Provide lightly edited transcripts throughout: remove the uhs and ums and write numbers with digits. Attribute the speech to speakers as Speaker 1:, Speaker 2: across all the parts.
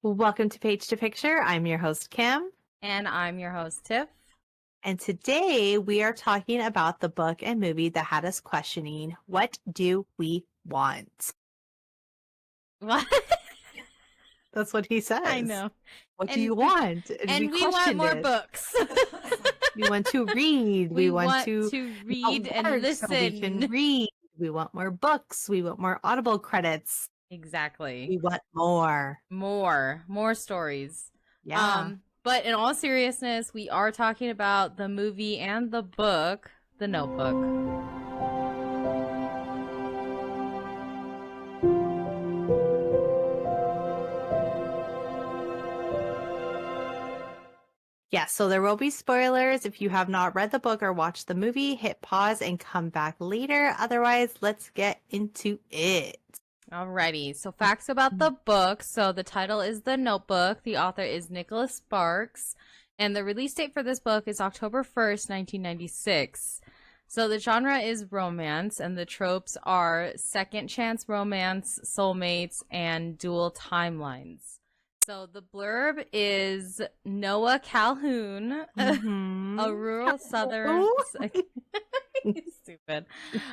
Speaker 1: Welcome to Page to Picture. I'm your host, Kim.
Speaker 2: And I'm your host, Tiff.
Speaker 1: And today we are talking about the book and movie that had us questioning, what do we want?
Speaker 2: What?
Speaker 1: That's what he says.
Speaker 2: I know.
Speaker 1: What do you want?
Speaker 2: And we want more books.
Speaker 1: We want to read.
Speaker 2: We want
Speaker 1: to
Speaker 2: read and listen.
Speaker 1: So we can read. We want more books. We want more Audible credits.
Speaker 2: Exactly.
Speaker 1: We want more.
Speaker 2: More stories.
Speaker 1: Yeah.
Speaker 2: But in all seriousness, we are talking about the movie and the book, The Notebook.
Speaker 1: Yeah, so there will be spoilers. If you have not read the book or watched the movie, hit pause and come back later. Otherwise, let's get into it.
Speaker 2: Alrighty, so facts about the book. So the title is The Notebook. The author is Nicholas Sparks. And the release date for this book is October 1st, 1996. So the genre is romance, and the tropes are second chance romance, soulmates, and dual timelines. So the blurb is Noah Calhoun, a rural southern... Stupid.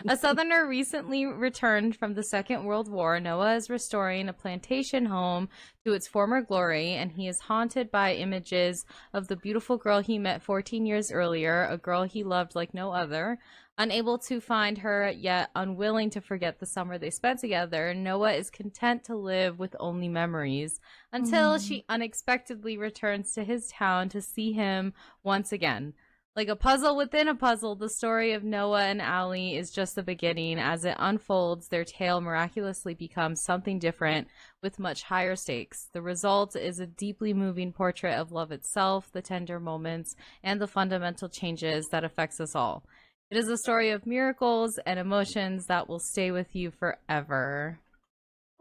Speaker 2: A southerner recently returned from the Second World War. Noah is restoring a plantation home to its former glory, and he is haunted by images of the beautiful girl he met 14 years earlier, a girl he loved like no other. Unable to find her, yet unwilling to forget the summer they spent together, Noah is content to live with only memories until she unexpectedly returns to his town to see him once again. Like a puzzle within a puzzle, the story of Noah and Allie is just the beginning. As it unfolds, their tale miraculously becomes something different with much higher stakes. The result is a deeply moving portrait of love itself, the tender moments, and the fundamental changes that affects us all. It is a story of miracles and emotions that will stay with you forever.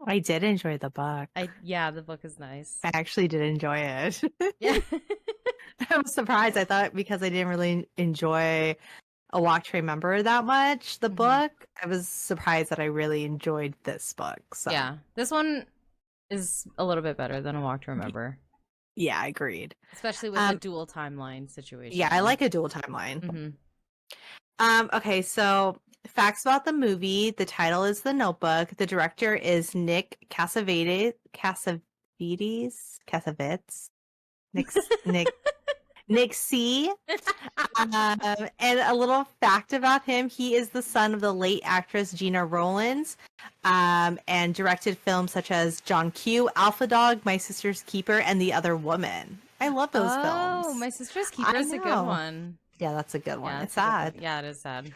Speaker 1: I did enjoy the book.
Speaker 2: Yeah, the book is nice.
Speaker 1: I actually did enjoy it.
Speaker 2: Yeah.
Speaker 1: I was surprised. I thought because I didn't really enjoy A Walk to Remember that much, the book, I was surprised that I really enjoyed this book. So
Speaker 2: yeah, this one is a little bit better than A Walk to Remember.
Speaker 1: Yeah, agreed.
Speaker 2: Especially with the dual timeline situation.
Speaker 1: Yeah, I like a dual timeline. Okay, so facts about the movie. The title is The Notebook. The director is Nick Cassavetes. Nick C. And a little fact about him, he is the son of the late actress Gina Rowlands, and directed films such as John Q, Alpha Dog, My Sister's Keeper, and The Other Woman. I love those films.
Speaker 2: Oh, My Sister's Keeper is a good one.
Speaker 1: Yeah, that's a good one.
Speaker 2: Yeah,
Speaker 1: it's sad.
Speaker 2: Yeah, it is sad.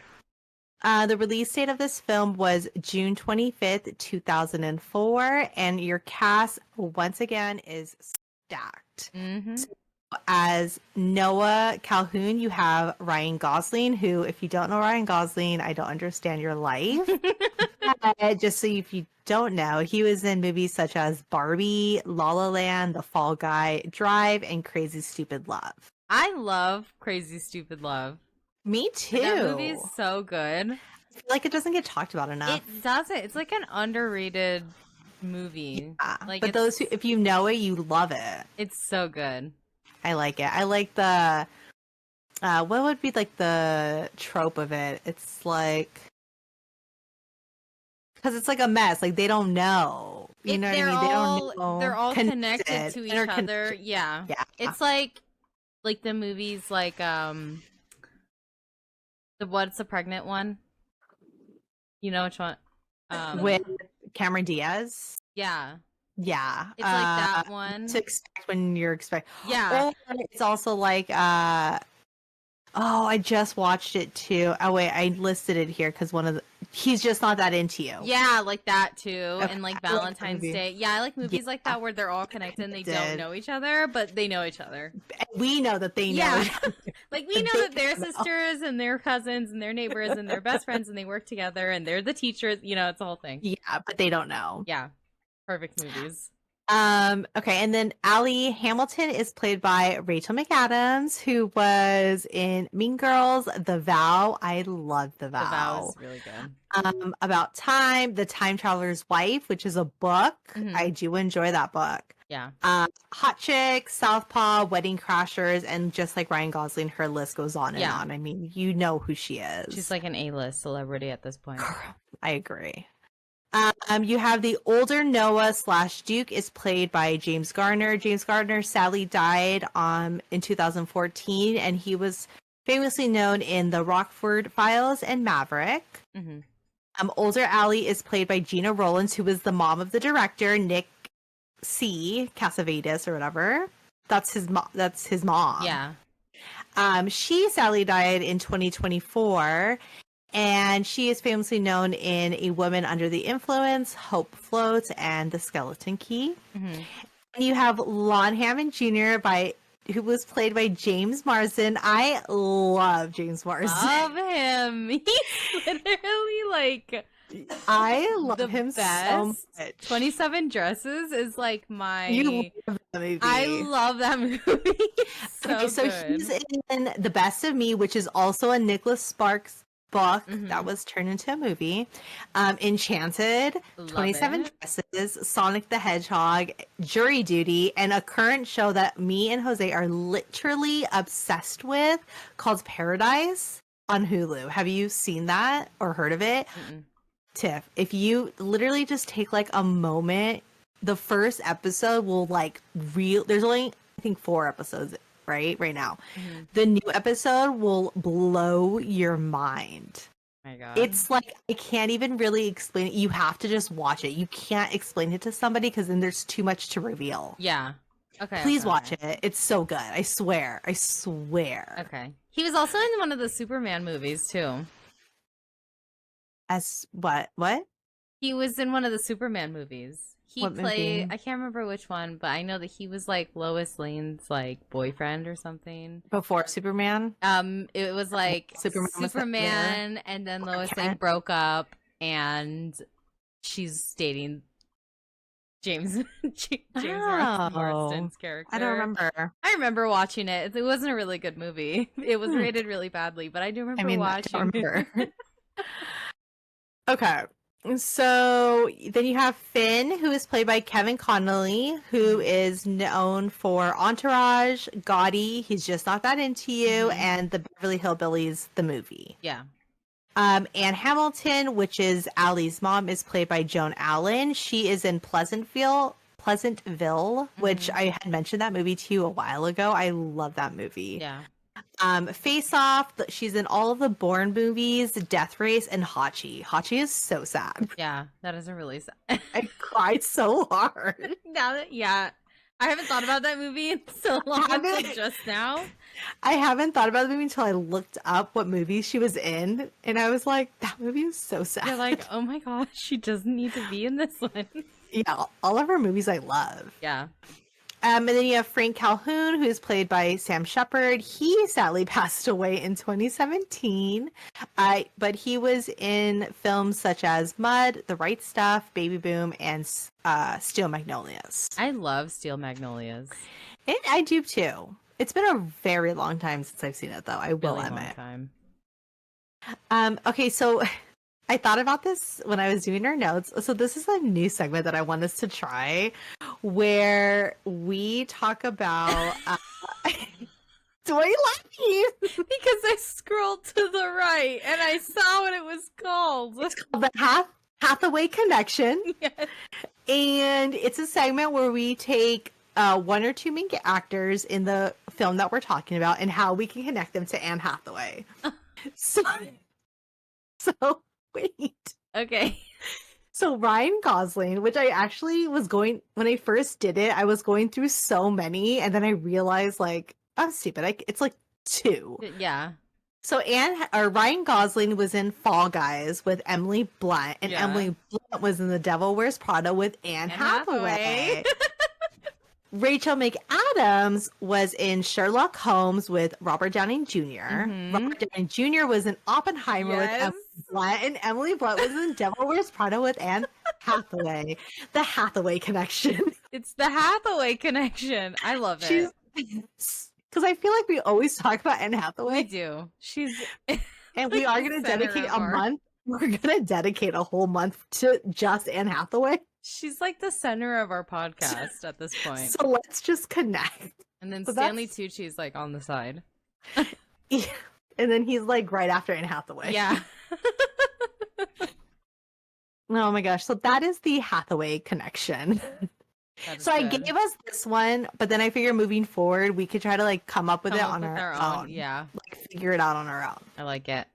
Speaker 1: The release date of this film was June 25th, 2004, and your cast, once again, is stacked. So as Noah Calhoun, you have Ryan Gosling, who, if you don't know Ryan Gosling, I don't understand your life. Just so if you don't know, he was in movies such as Barbie, La La Land, The Fall Guy, Drive, and Crazy Stupid Love.
Speaker 2: I love Crazy Stupid Love.
Speaker 1: Me too.
Speaker 2: That movie is so good.
Speaker 1: I feel like it doesn't get talked about enough.
Speaker 2: It doesn't. It's like an underrated movie.
Speaker 1: Yeah,
Speaker 2: like,
Speaker 1: but those who, if you know it, you love it.
Speaker 2: It's so good.
Speaker 1: I like it. I like the what would be like the trope of it? It's like because it's like a mess. Like they don't know. You know what I mean? They don't know.
Speaker 2: They're all connected to each other. Yeah.
Speaker 1: Yeah.
Speaker 2: It's like the movies like the What's the Pregnant One? You know which one?
Speaker 1: With Cameron Diaz.
Speaker 2: Yeah.
Speaker 1: Yeah.
Speaker 2: It's like that one.
Speaker 1: To expect when you're expecting.
Speaker 2: Yeah.
Speaker 1: Or it's also like I just watched it too. Oh wait, I listed it here because he's just not that into you.
Speaker 2: Yeah, like that too.
Speaker 1: Okay.
Speaker 2: And like Valentine's Day. Yeah, I like movies like that where they're all connected and they don't know each other, but they know each other.
Speaker 1: We know that they know each other.
Speaker 2: Like we know that they're sisters and they're cousins and they're neighbors and they're best friends and they work together and they're the teachers. You know, it's the whole thing.
Speaker 1: Yeah, but they don't know.
Speaker 2: Yeah. Perfect movies.
Speaker 1: Okay, and then Allie Hamilton is played by Rachel McAdams, who was in Mean Girls, The Vow. I love The
Speaker 2: The Vow
Speaker 1: Vow.
Speaker 2: is really good.
Speaker 1: About Time, The Time Traveler's Wife, which is a book.
Speaker 2: Mhm.
Speaker 1: I do enjoy that book.
Speaker 2: Yeah.
Speaker 1: Hot Chick, Southpaw, Wedding Crashers, and just like Ryan Gosling, her list goes on and
Speaker 2: Yeah.
Speaker 1: on. I mean, you know who she is.
Speaker 2: She's like an A-list celebrity at this point.
Speaker 1: I agree. You have the older Noah / Duke is played by James Garner. James Garner sadly died in 2014, and he was famously known in the Rockford Files and Maverick.
Speaker 2: Mhm.
Speaker 1: Older Allie is played by Gina Rollins, who is the mom of the director Nick C. Cassavetes or whatever. That's his mom. That's his mom.
Speaker 2: Yeah.
Speaker 1: She sadly died in 2024. And she is famously known in A Woman Under the Influence, Hope Floats, and The Skeleton Key.
Speaker 2: Mhm.
Speaker 1: And you have Lon Hammond Jr. who was played by James Marsden. I love James Marsden.
Speaker 2: Love him. He's literally like
Speaker 1: I love
Speaker 2: the
Speaker 1: him
Speaker 2: best.
Speaker 1: so much.
Speaker 2: 27 Dresses is like my.
Speaker 1: You love that movie.
Speaker 2: I love that movie.
Speaker 1: So he's in The Best of Me, which is also a Nicholas Sparks book that was turned into a movie. Enchanted,
Speaker 2: Love
Speaker 1: 27
Speaker 2: it.
Speaker 1: Dresses, Sonic the Hedgehog, Jury Duty, and a current show that me and Jose are literally obsessed with called Paradise on Hulu. Have you seen that or heard of it? Tiff, if you literally just take like a moment, the first episode will like there's only I think 4 episodes right now. The new episode will blow your mind.
Speaker 2: My God.
Speaker 1: It's like I can't even really explain it. You have to just watch it. You can't explain it to somebody because then there's too much to reveal.
Speaker 2: Yeah. Okay.
Speaker 1: Please watch it. It's so good. I swear.
Speaker 2: Okay. He was also in one of the Superman movies too.
Speaker 1: As what?
Speaker 2: He was in one of the Superman movies. He
Speaker 1: What
Speaker 2: played,
Speaker 1: movie?
Speaker 2: I can't remember which one, but I know that he was like Lois Lane's like boyfriend or something.
Speaker 1: Before Superman?
Speaker 2: It was like
Speaker 1: Superman was that
Speaker 2: Superman and then Lois Lane
Speaker 1: Kent?
Speaker 2: broke up and she's dating James Marsden's character.
Speaker 1: I don't remember.
Speaker 2: I remember watching it. It wasn't a really good movie. It was rated really badly, but I do remember
Speaker 1: I
Speaker 2: watching
Speaker 1: don't remember. Okay. So then you have Finn, who is played by Kevin Connolly, who is known for Entourage, Gotti, He's Just Not That Into You, and the Beverly Hillbillies, the movie.
Speaker 2: Yeah.
Speaker 1: Anne Hamilton, which is Allie's mom, is played by Joan Allen. She is in Pleasantville, which I had mentioned that movie to you a while ago. I love that movie.
Speaker 2: Yeah.
Speaker 1: Face Off, she's in all of the Bourne movies, Death Race, and Hachi. Hachi is so sad.
Speaker 2: Yeah, that is a really sad.
Speaker 1: I cried so hard.
Speaker 2: I haven't thought about that movie in so long until just now.
Speaker 1: I haven't thought about the movie until I looked up what movies she was in, and I was like, that movie is so sad.
Speaker 2: You're like, oh my gosh, she doesn't need to be in this one.
Speaker 1: Yeah, all of her movies I love.
Speaker 2: Yeah.
Speaker 1: And then you have Frank Calhoun, who's played by Sam Shepard. He sadly passed away in 2017, but he was in films such as Mud, The Right Stuff, Baby Boom, and Steel Magnolias.
Speaker 2: I love Steel Magnolias.
Speaker 1: And I do too. It's been a very long time since I've seen it, though. I will
Speaker 2: Really
Speaker 1: admit.
Speaker 2: long time.
Speaker 1: Okay, so I thought about this when I was doing our notes. So this is a new segment that I want us to try, where we talk about. Do I laughing?
Speaker 2: Because I scrolled to the right and I saw what it was called.
Speaker 1: It's called the Hathaway Connection.
Speaker 2: Yes.
Speaker 1: And it's a segment where we take 1 or 2 main actors in the film that we're talking about and how we can connect them to Anne Hathaway. So wait.
Speaker 2: Okay.
Speaker 1: So Ryan Gosling, which I actually was when I first did it, I was going through so many, and then I realized, like, I'm stupid. It's like 2.
Speaker 2: Yeah.
Speaker 1: So Ryan Gosling was in Fall Guys with Emily Blunt, and Emily Blunt was in The Devil Wears Prada with Anne Hathaway. Rachel McAdams was in Sherlock Holmes with Robert Downey Jr. Robert Downey Jr. was in Oppenheimer with Emily Blunt, and Emily Blunt was in Devil Wears Prada with Anne Hathaway. The Hathaway Connection.
Speaker 2: It's the Hathaway connection. I love it.
Speaker 1: Because I feel like we always talk about Anne Hathaway.
Speaker 2: We do. She's
Speaker 1: and we are going to dedicate a month. We're going to dedicate a whole month to just Anne Hathaway.
Speaker 2: She's like the center of our podcast at this point.
Speaker 1: So let's just connect.
Speaker 2: And then Stanley Tucci's like on the side.
Speaker 1: Yeah. And then he's like right after Anne Hathaway.
Speaker 2: Yeah.
Speaker 1: Oh my gosh. So that is the Hathaway connection. So I gave us this one, but then I figure moving forward, we could try to like come up with it on our own.
Speaker 2: Yeah.
Speaker 1: Like figure it out on our own.
Speaker 2: I like it.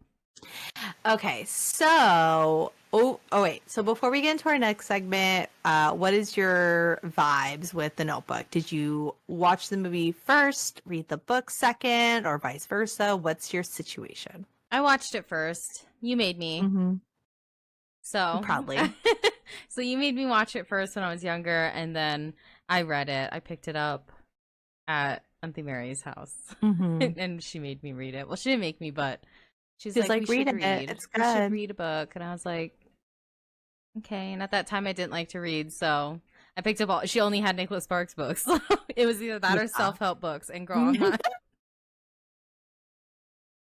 Speaker 1: Okay. So, wait. So before we get into our next segment, what is your vibes with The Notebook? Did you watch the movie first, read the book second, or vice versa? What's your situation?
Speaker 2: I watched it first. You made me.
Speaker 1: Mm-hmm.
Speaker 2: So
Speaker 1: proudly.
Speaker 2: So you made me watch it first when I was younger, and then I read it. I picked it up at Auntie Mary's house, and she made me read it. Well, she didn't make me, but she's like, read it.
Speaker 1: It's good.
Speaker 2: We should read a book, and I was like, okay. And at that time, I didn't like to read, so I picked up she only had Nicholas Sparks books. It was either that or self-help books. And girl,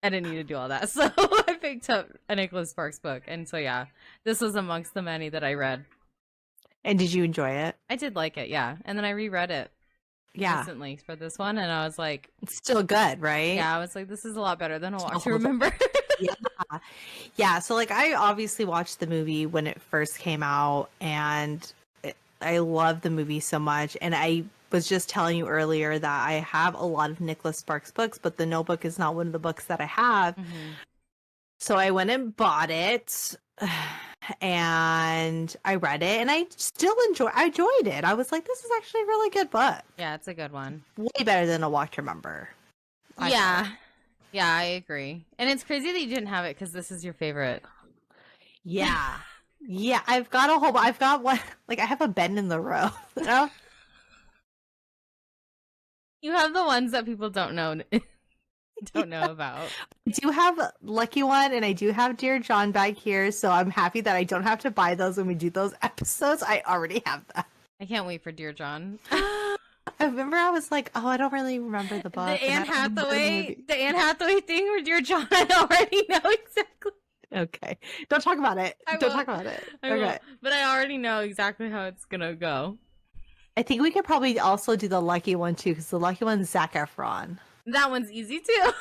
Speaker 2: I didn't need to do all that, so I picked up a Nicholas Sparks book, and so yeah, this was amongst the many that I read.
Speaker 1: And did you enjoy it?
Speaker 2: I did like it, yeah. And then I reread it, recently for this one, and I was like,
Speaker 1: it's still good, right?
Speaker 2: Yeah, I was like, this is a lot better than A Walk to Remember.
Speaker 1: Yeah. So like, I obviously watched the movie when it first came out, and I love the movie so much, and I was just telling you earlier that I have a lot of Nicholas Sparks books, but The Notebook is not one of the books that I have. So I went and bought it, and I read it, and I enjoyed it. I was like, this is actually a really good book.
Speaker 2: Yeah, it's a good one.
Speaker 1: Way better than A Walk to Remember.
Speaker 2: Yeah, I agree. And it's crazy that you didn't have it because this is your favorite.
Speaker 1: Yeah. Yeah, I've got one, like I have a bend in the row. You know?
Speaker 2: You have the ones that people don't know about.
Speaker 1: I do have Lucky One, and I do have Dear John back here, so I'm happy that I don't have to buy those when we do those episodes. I already have that.
Speaker 2: I can't wait for Dear John.
Speaker 1: I remember I was like, I don't really remember the book.
Speaker 2: The Anne Hathaway thing with Dear John, I already know exactly.
Speaker 1: Okay. Don't talk about it. Don't talk about it. Okay.
Speaker 2: But I already know exactly how it's gonna go.
Speaker 1: I think we could probably also do the Lucky One too, because the Lucky One's Zac Efron.
Speaker 2: That one's easy too.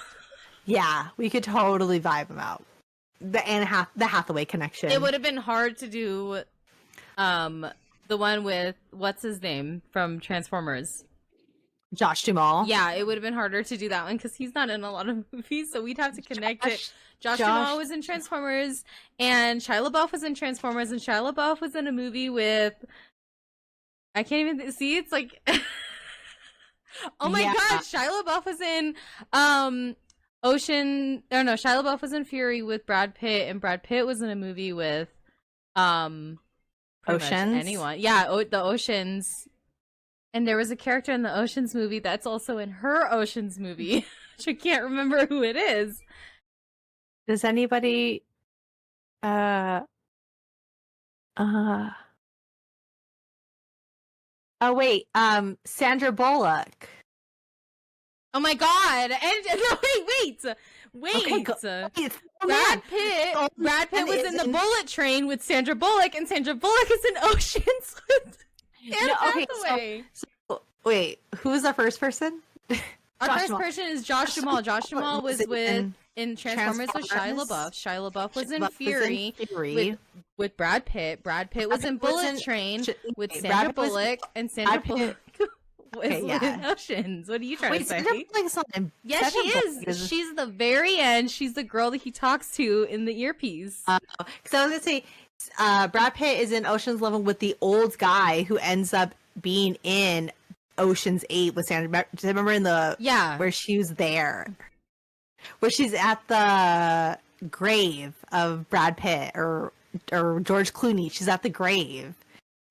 Speaker 1: Yeah, we could totally vibe them out. The Hathaway connection.
Speaker 2: It would have been hard to do the one with what's his name from Transformers.
Speaker 1: Josh Duhamel.
Speaker 2: Yeah, it would have been harder to do that one because he's not in a lot of movies, so we'd have to connect it. Josh Duhamel was in Transformers, and Shia LaBeouf was in Transformers, and Shia LaBeouf was in a movie with... I can't even see. It's like, oh my god, Shia LaBeouf was in Shia LaBeouf was in Fury with Brad Pitt, and Brad Pitt was in a movie with
Speaker 1: Oceans.
Speaker 2: Anyone, yeah, the Oceans, and there was a character in the Oceans movie that's also in her Oceans movie. Which I can't remember who it is.
Speaker 1: Does anybody? Oh wait, Sandra Bullock.
Speaker 2: Oh my god! And no, wait.
Speaker 1: Okay,
Speaker 2: Brad Pitt was in the Bullet Train with Sandra Bullock, and Sandra Bullock is in Oceans with Anne Hathaway.
Speaker 1: So, wait, who's our first person?
Speaker 2: Our first person is Josh Duhamel. Josh Duhamel was in Transformers with Shia LaBeouf. Shia LaBeouf was in Fury with Brad Pitt. Brad Pitt was in Bullet Train with Sandra Bullock, and Sandra Bullock was in Oceans. What are you trying to say? Yes, she is. She's the very end. She's the girl that he talks to in the earpiece.
Speaker 1: Because I was gonna say, Brad Pitt is in Ocean's 11 with the old guy who ends up being in Ocean's 8 with Sandra. Remember in the where she was there, where she's at the grave of Brad Pitt or George Clooney. She's at the grave,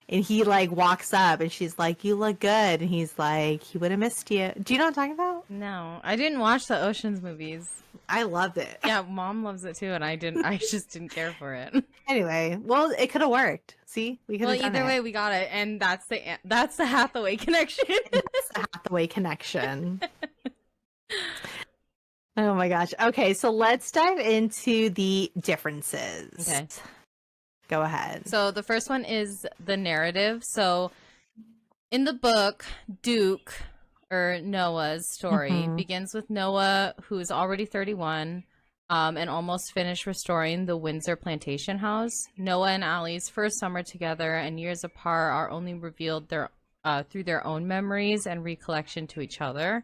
Speaker 1: And he like walks up and she's like, "You look good." And he's like, "He would have missed you." Do you know what I'm talking about?
Speaker 2: No, I didn't watch the Ocean's movies.
Speaker 1: I loved it.
Speaker 2: Yeah, Mom loves it too, and I didn't. I just didn't care for it.
Speaker 1: Anyway, well, it could have worked. See, we could have done
Speaker 2: either
Speaker 1: it.
Speaker 2: way, we got it, and that's the Hathaway connection.
Speaker 1: That's the Hathaway connection. Oh my gosh. Okay, so let's dive into the differences.
Speaker 2: Okay.
Speaker 1: Go ahead.
Speaker 2: So the first one is the narrative. So in the book, Duke, or Noah's story, begins with Noah, who is already 31, and almost finished restoring the Windsor plantation house. Noah and Allie's first summer together and years apart are only revealed through their own memories and recollection to each other.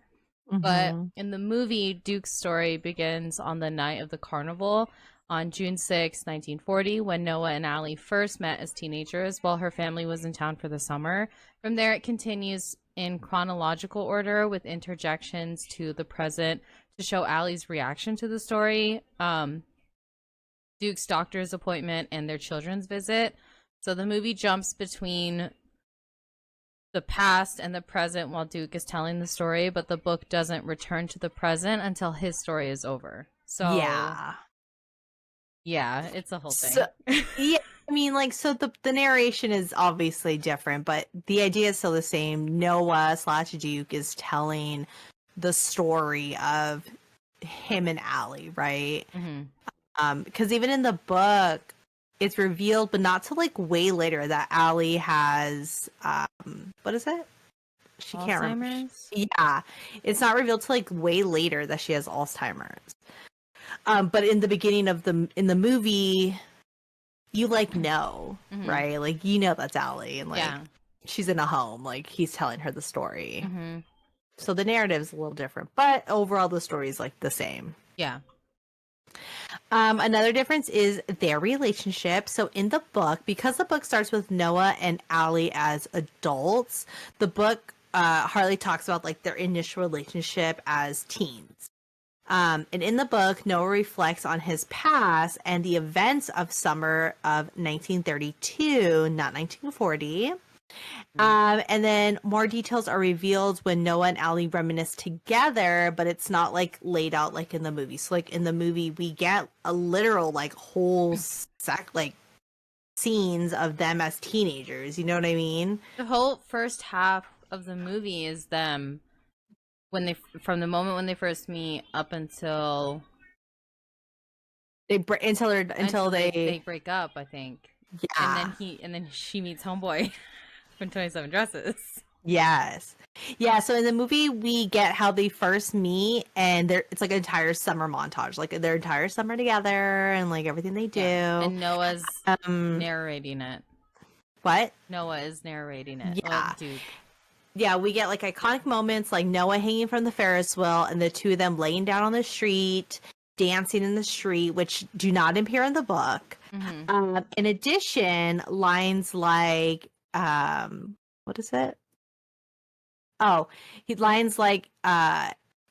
Speaker 2: But in the movie, Duke's story begins on the night of the carnival on June 6, 1940, when Noah and Allie first met as teenagers while her family was in town for the summer. From there, it continues in chronological order with interjections to the present to show Allie's reaction to the story, Duke's doctor's appointment, and their children's visit. So the movie jumps between the past and the present while Duke is telling the story, but the book doesn't return to the present until his story is over. So yeah, it's a whole thing.
Speaker 1: So, yeah, I mean, like, so the narration is obviously different, but the idea is still the same. Noah / Duke is telling the story of him and Allie, right? Because even in the book, it's revealed, but not till like way later, that Allie has what is it? She can't remember. Yeah, it's not revealed till like way later that she has Alzheimer's. But in the beginning of the movie, you like know, right? Like you know that's Allie, and like she's in a home, like he's telling her the story. So the narrative's a little different, but overall the story is like the same.
Speaker 2: Yeah.
Speaker 1: Another difference is their relationship. So in the book, because the book starts with Noah and Allie as adults, the book hardly talks about like their initial relationship as teens. And in the book, Noah reflects on his past and the events of summer of 1932, not 1940. And then more details are revealed when Noah and Allie reminisce together, but it's not like laid out like in the movie. So like in the movie, we get a literal like whole like scenes of them as teenagers. You know what I mean?
Speaker 2: The whole first half of the movie is them from the moment when they first meet up until
Speaker 1: they
Speaker 2: break up, I think.
Speaker 1: Yeah.
Speaker 2: And then she meets homeboy from 27 Dresses.
Speaker 1: Yes. Yeah, so in the movie we get how they first meet, and it's like an entire summer montage, like their entire summer together and like everything they do.
Speaker 2: And Noah's narrating it.
Speaker 1: What?
Speaker 2: Noah is narrating it.
Speaker 1: Yeah. Yeah, we get like iconic moments like Noah hanging from the Ferris wheel and the two of them laying down on the street, dancing in the street, which do not appear in the book. In addition, lines like what is it? Oh, lines like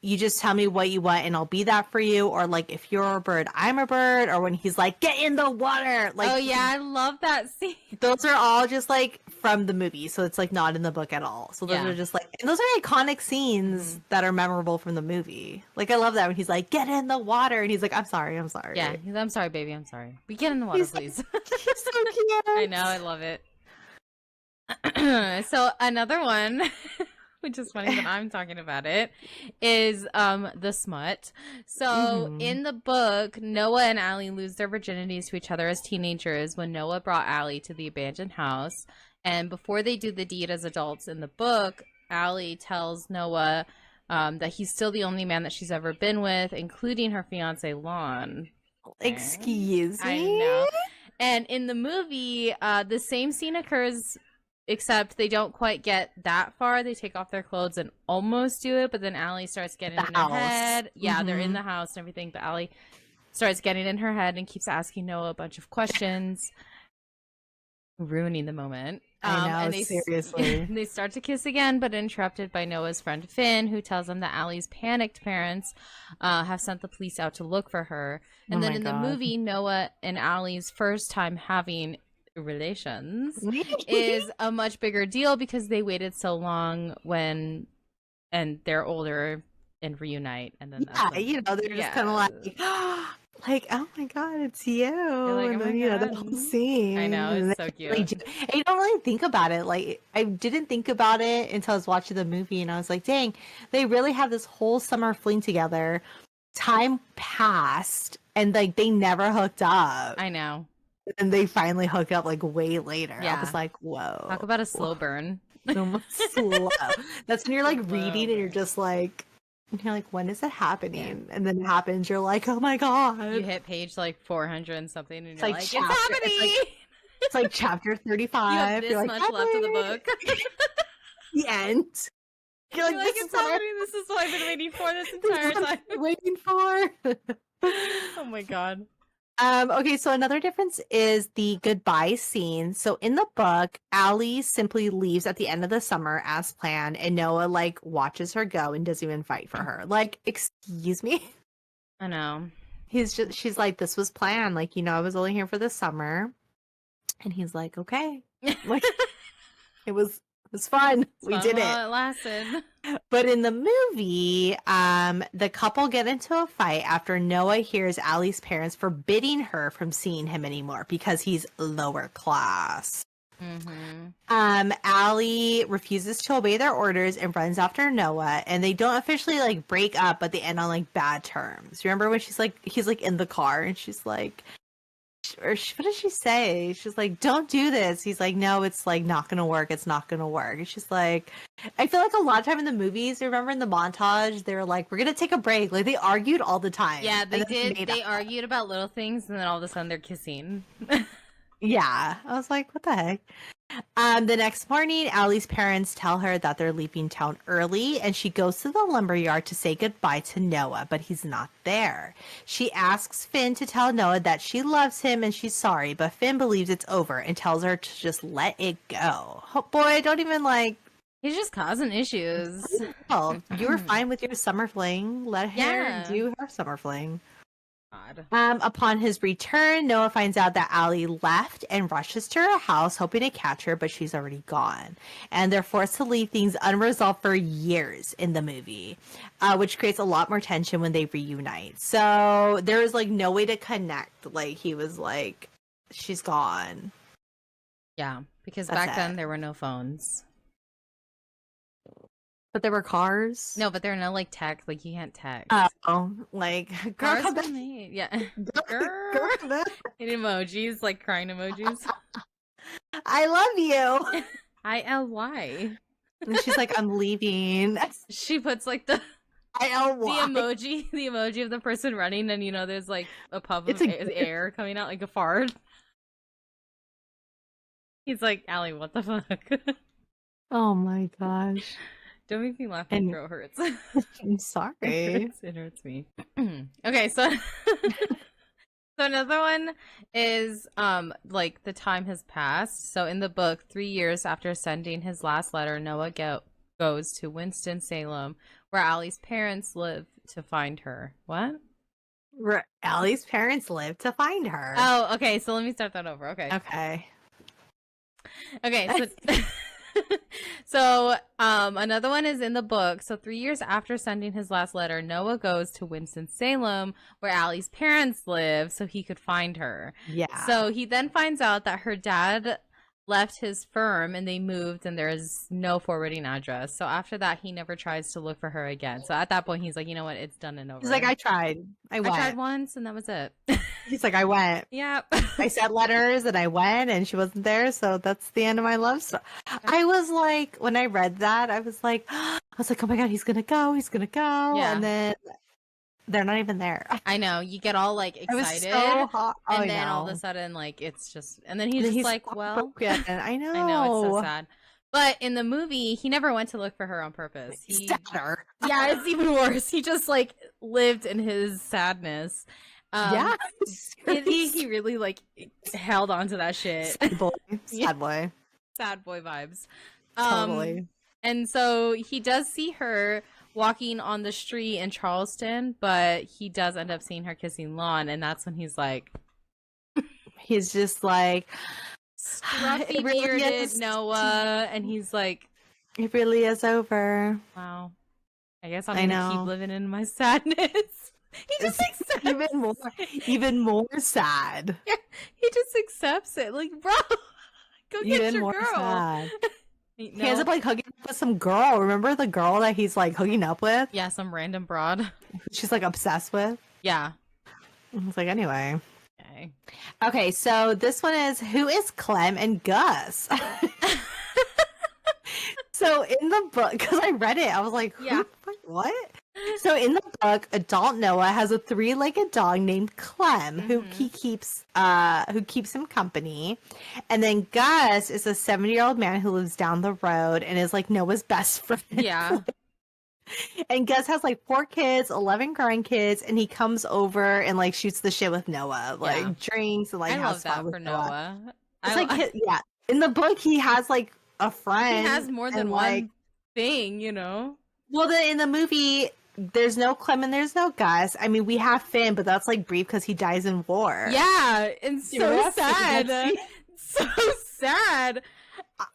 Speaker 1: you just tell me what you want and I'll be that for you, or like if you're a bird, I'm a bird, or when he's like, get in the water. Like,
Speaker 2: oh yeah, I love that scene.
Speaker 1: Those are all just like from the movie, so it's like not in the book at all. So those are just like, and those are iconic scenes that are memorable from the movie. Like I love that when he's like, get in the water, and he's like, I'm sorry.
Speaker 2: Yeah, I'm sorry, baby, I'm sorry. We get in the water, please.
Speaker 1: He's so cute.
Speaker 2: I know, I love it. So another one, which is funny that I'm talking about it, is the smut. So in the book, Noah and Allie lose their virginities to each other as teenagers when Noah brought Allie to the abandoned house. And before they do the deed as adults in the book, Allie tells Noah that he's still the only man that she's ever been with, including her fiance Lon.
Speaker 1: Excuse me?
Speaker 2: I know. And in the movie, the same scene occurs, except they don't quite get that far. They take off their clothes and almost do it, but then Allie starts getting in her head. Yeah, they're in the house and everything, but Allie starts getting in her head and keeps asking Noah a bunch of questions, ruining the moment.
Speaker 1: I know,
Speaker 2: and
Speaker 1: seriously.
Speaker 2: They start to kiss again, but interrupted by Noah's friend Finn, who tells them that Allie's panicked parents have sent the police out to look for her. And then in the movie, Noah and Allie's first time having relations is a much bigger deal because they waited so long and they're older and reunite, and then that's when,
Speaker 1: they're just kind of like, oh my god, it's you,
Speaker 2: like,
Speaker 1: and
Speaker 2: oh
Speaker 1: then
Speaker 2: my
Speaker 1: the
Speaker 2: god,
Speaker 1: whole scene.
Speaker 2: I know,
Speaker 1: and
Speaker 2: it's so cute.
Speaker 1: And you don't really think about it. Like, I didn't think about it until I was watching the movie, and I was like, dang, they really have this whole summer fling together. Time passed, and like they never hooked up.
Speaker 2: I know.
Speaker 1: And they finally hook up like way later.
Speaker 2: Yeah.
Speaker 1: I was like, whoa.
Speaker 2: Talk about a slow burn.
Speaker 1: Slow. That's when you're like reading and you're
Speaker 2: burn.
Speaker 1: just like, when is it happening? And then it happens. You're like, oh my god.
Speaker 2: You hit page like 400 and something, and you're like, it's
Speaker 1: chapter-
Speaker 2: happening.
Speaker 1: It's like chapter 35.
Speaker 2: You have this
Speaker 1: You're like,
Speaker 2: much left of the book.
Speaker 1: The end. You're like, this
Speaker 2: it's
Speaker 1: is what
Speaker 2: happening. This is what I've been waiting for this
Speaker 1: This
Speaker 2: entire
Speaker 1: is what
Speaker 2: time.
Speaker 1: I've been waiting for.
Speaker 2: Oh my god.
Speaker 1: Okay, so another difference is the goodbye scene. So in the book, Allie simply leaves at the end of the summer as planned, and Noah like watches her go and doesn't even fight for her. Like, excuse me?
Speaker 2: I know.
Speaker 1: She's like, this was planned. Like, I was only here for the summer. And he's like, okay. Like, it was fun. We did it.
Speaker 2: While it lasted.
Speaker 1: But in the movie, the couple get into a fight after Noah hears Allie's parents forbidding her from seeing him anymore because he's lower class.
Speaker 2: Mm-hmm.
Speaker 1: Allie refuses to obey their orders and runs after Noah, and they don't officially like break up, but they end on like bad terms. Remember when he's like in the car and she's like, what does she say? She's like, don't do this. He's like, no, it's like not gonna work. It's not gonna work. And she's like, I feel like a lot of time in the movies, remember in the montage, they were like, we're gonna take a break. Like they argued all the time.
Speaker 2: Yeah, they did. They argued about little things, and then all of a sudden they're kissing.
Speaker 1: Yeah, I was like, what the heck? The next morning, Allie's parents tell her that they're leaving town early, and she goes to the lumberyard to say goodbye to Noah, but he's not there. She asks Finn to tell Noah that she loves him and she's sorry, but Finn believes it's over and tells her to just let it go. Oh, boy, don't even like...
Speaker 2: He's just causing issues.
Speaker 1: Oh, you were fine with your summer fling. Let her do her summer fling. Upon his return, Noah finds out that Allie left and rushes to her house hoping to catch her, but she's already gone. And they're forced to leave things unresolved for years in the movie, which creates a lot more tension when they reunite. So there is like no way to connect. Like he was like, she's gone.
Speaker 2: Yeah, because back then there were no phones.
Speaker 1: But there were cars.
Speaker 2: No, but there are no like text. Like you can't text.
Speaker 1: Oh, like girl,
Speaker 2: cars
Speaker 1: come back.
Speaker 2: Yeah,
Speaker 1: Girl, come back.
Speaker 2: And emojis, like crying emojis.
Speaker 1: I love you.
Speaker 2: ILY.
Speaker 1: And she's like, I'm leaving.
Speaker 2: She puts like the emoji of the person running, and there's like a puff of air coming out like a fart. He's like, Allie, what the fuck?
Speaker 1: Oh my gosh.
Speaker 2: Don't make me laugh. My throat hurts.
Speaker 1: I'm sorry.
Speaker 2: It hurts me. Okay, so another one is like the time has passed. So in the book, 3 years after sending his last letter, Noah goes to Winston-Salem, where Allie's parents live, to find her. What?
Speaker 1: Where Allie's parents live to find her.
Speaker 2: Oh, okay. So let me start that over. Okay. So so another one is in the book. So 3 years after sending his last letter, Noah goes to Winston-Salem, where Allie's parents live, so he could find her.
Speaker 1: Yeah.
Speaker 2: So he then finds out that her dad left his firm and they moved, and there is no forwarding address. So after that, he never tries to look for her again. So at that point, he's like, you know what? It's done and over.
Speaker 1: He's like, I tried. I
Speaker 2: tried once, and that was it.
Speaker 1: He's like, I went.
Speaker 2: Yep.
Speaker 1: I sent letters and I went, and she wasn't there, so that's the end of my love story. I was like, when I read that, I was like, oh my god, he's gonna go. Yeah. And then they're not even there.
Speaker 2: I know. You get all like excited,
Speaker 1: so hot.
Speaker 2: And then all of a sudden, like it's just, and then he's just like, well,
Speaker 1: I know.
Speaker 2: I know, it's so sad. But in the movie, he never went to look for her on purpose.
Speaker 1: He stabbed her.
Speaker 2: Yeah, it's even worse. He just like lived in his sadness.
Speaker 1: Yeah,
Speaker 2: he really like held on to that shit.
Speaker 1: Sad boy
Speaker 2: vibes.
Speaker 1: Totally.
Speaker 2: And so he does see her walking on the street in Charleston, but he does end up seeing her kissing Lon, and that's when he's like,
Speaker 1: he's just like,
Speaker 2: scruffy
Speaker 1: really
Speaker 2: bearded
Speaker 1: is.
Speaker 2: Noah, and he's like,
Speaker 1: It really is over.
Speaker 2: wow, I guess I'm
Speaker 1: I
Speaker 2: gonna keep
Speaker 1: know.
Speaker 2: living in my sadness. He just
Speaker 1: It's
Speaker 2: accepts
Speaker 1: even more sad.
Speaker 2: Yeah, he just accepts it. Like, bro, go get
Speaker 1: Even
Speaker 2: your
Speaker 1: more
Speaker 2: girl.
Speaker 1: sad.
Speaker 2: Ain't
Speaker 1: He ends
Speaker 2: no,
Speaker 1: up like hooking up with some girl. Remember the girl that he's like hooking up with?
Speaker 2: yeah, some random broad.
Speaker 1: She's like obsessed with.
Speaker 2: Yeah.
Speaker 1: It's like, anyway.
Speaker 2: Okay.
Speaker 1: Okay, so this one is, who is Clem and Gus? So in the book, because I read it, I was like, who,
Speaker 2: Yeah.
Speaker 1: what? So in the book, adult Noah has a three-legged dog named Clem, who keeps him company. And then Gus is a 70-year-old man who lives down the road and is like Noah's best friend.
Speaker 2: Yeah.
Speaker 1: And Gus has like 4 kids, 11 grandkids, and he comes over and like shoots the shit with Noah, like drinks and like
Speaker 2: I
Speaker 1: has
Speaker 2: love
Speaker 1: fun
Speaker 2: that
Speaker 1: with
Speaker 2: for
Speaker 1: Noah.
Speaker 2: Noah.
Speaker 1: It's like yeah. In the book, he has like a friend.
Speaker 2: He has more than one thing, you know.
Speaker 1: Well, then in the movie, there's no Clem and there's no Gus. I mean, we have Finn, but that's like brief because he dies in war.
Speaker 2: Yeah, and so sad. So sad.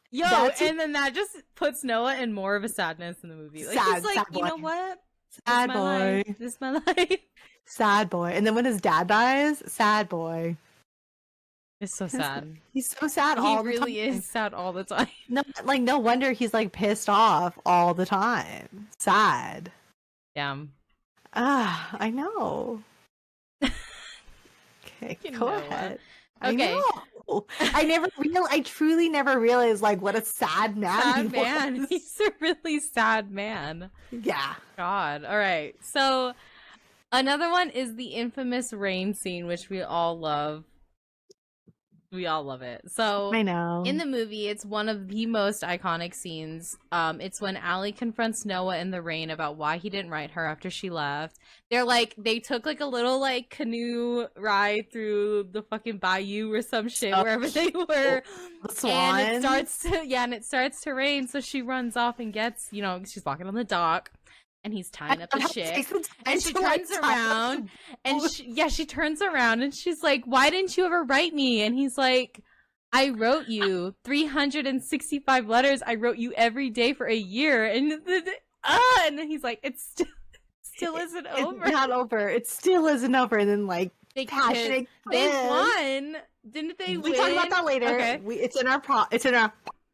Speaker 2: Yo, and then that just puts Noah in more of a sadness in the movie. Like,
Speaker 1: sad,
Speaker 2: he's like, you know what?
Speaker 1: Sad boy.
Speaker 2: This is my life.
Speaker 1: Sad boy. And then when his dad dies, sad boy.
Speaker 2: It's so sad.
Speaker 1: He's so sad all the time.
Speaker 2: He really is sad all the time.
Speaker 1: No, like, no wonder he's like pissed off all the time. Sad.
Speaker 2: Damn.
Speaker 1: I know. Okay, go ahead.
Speaker 2: Okay.
Speaker 1: I truly never realized like what a sad man
Speaker 2: Sad man. He's a really sad man.
Speaker 1: Yeah.
Speaker 2: God. All right. So another one is the infamous rain scene, which we all love. We all love it. So
Speaker 1: I know.
Speaker 2: In the movie, it's one of the most iconic scenes. It's when Allie confronts Noah in the rain about why he didn't write her after she left. They took like a little like canoe ride through the fucking bayou or some shit, wherever they were.
Speaker 1: The swan.
Speaker 2: And it starts to rain, so she runs off and gets, she's walking on the dock. And he's tying up the shit. And she turns around. And she turns around and she's like, why didn't you ever write me? And he's like, I wrote you 365 letters. I wrote you every day for a year. And then he's like, it still isn't over.
Speaker 1: It's not over. It still isn't over. And then like
Speaker 2: they won. Didn't they win?
Speaker 1: We talk about that later.
Speaker 2: Okay.
Speaker 1: It's in our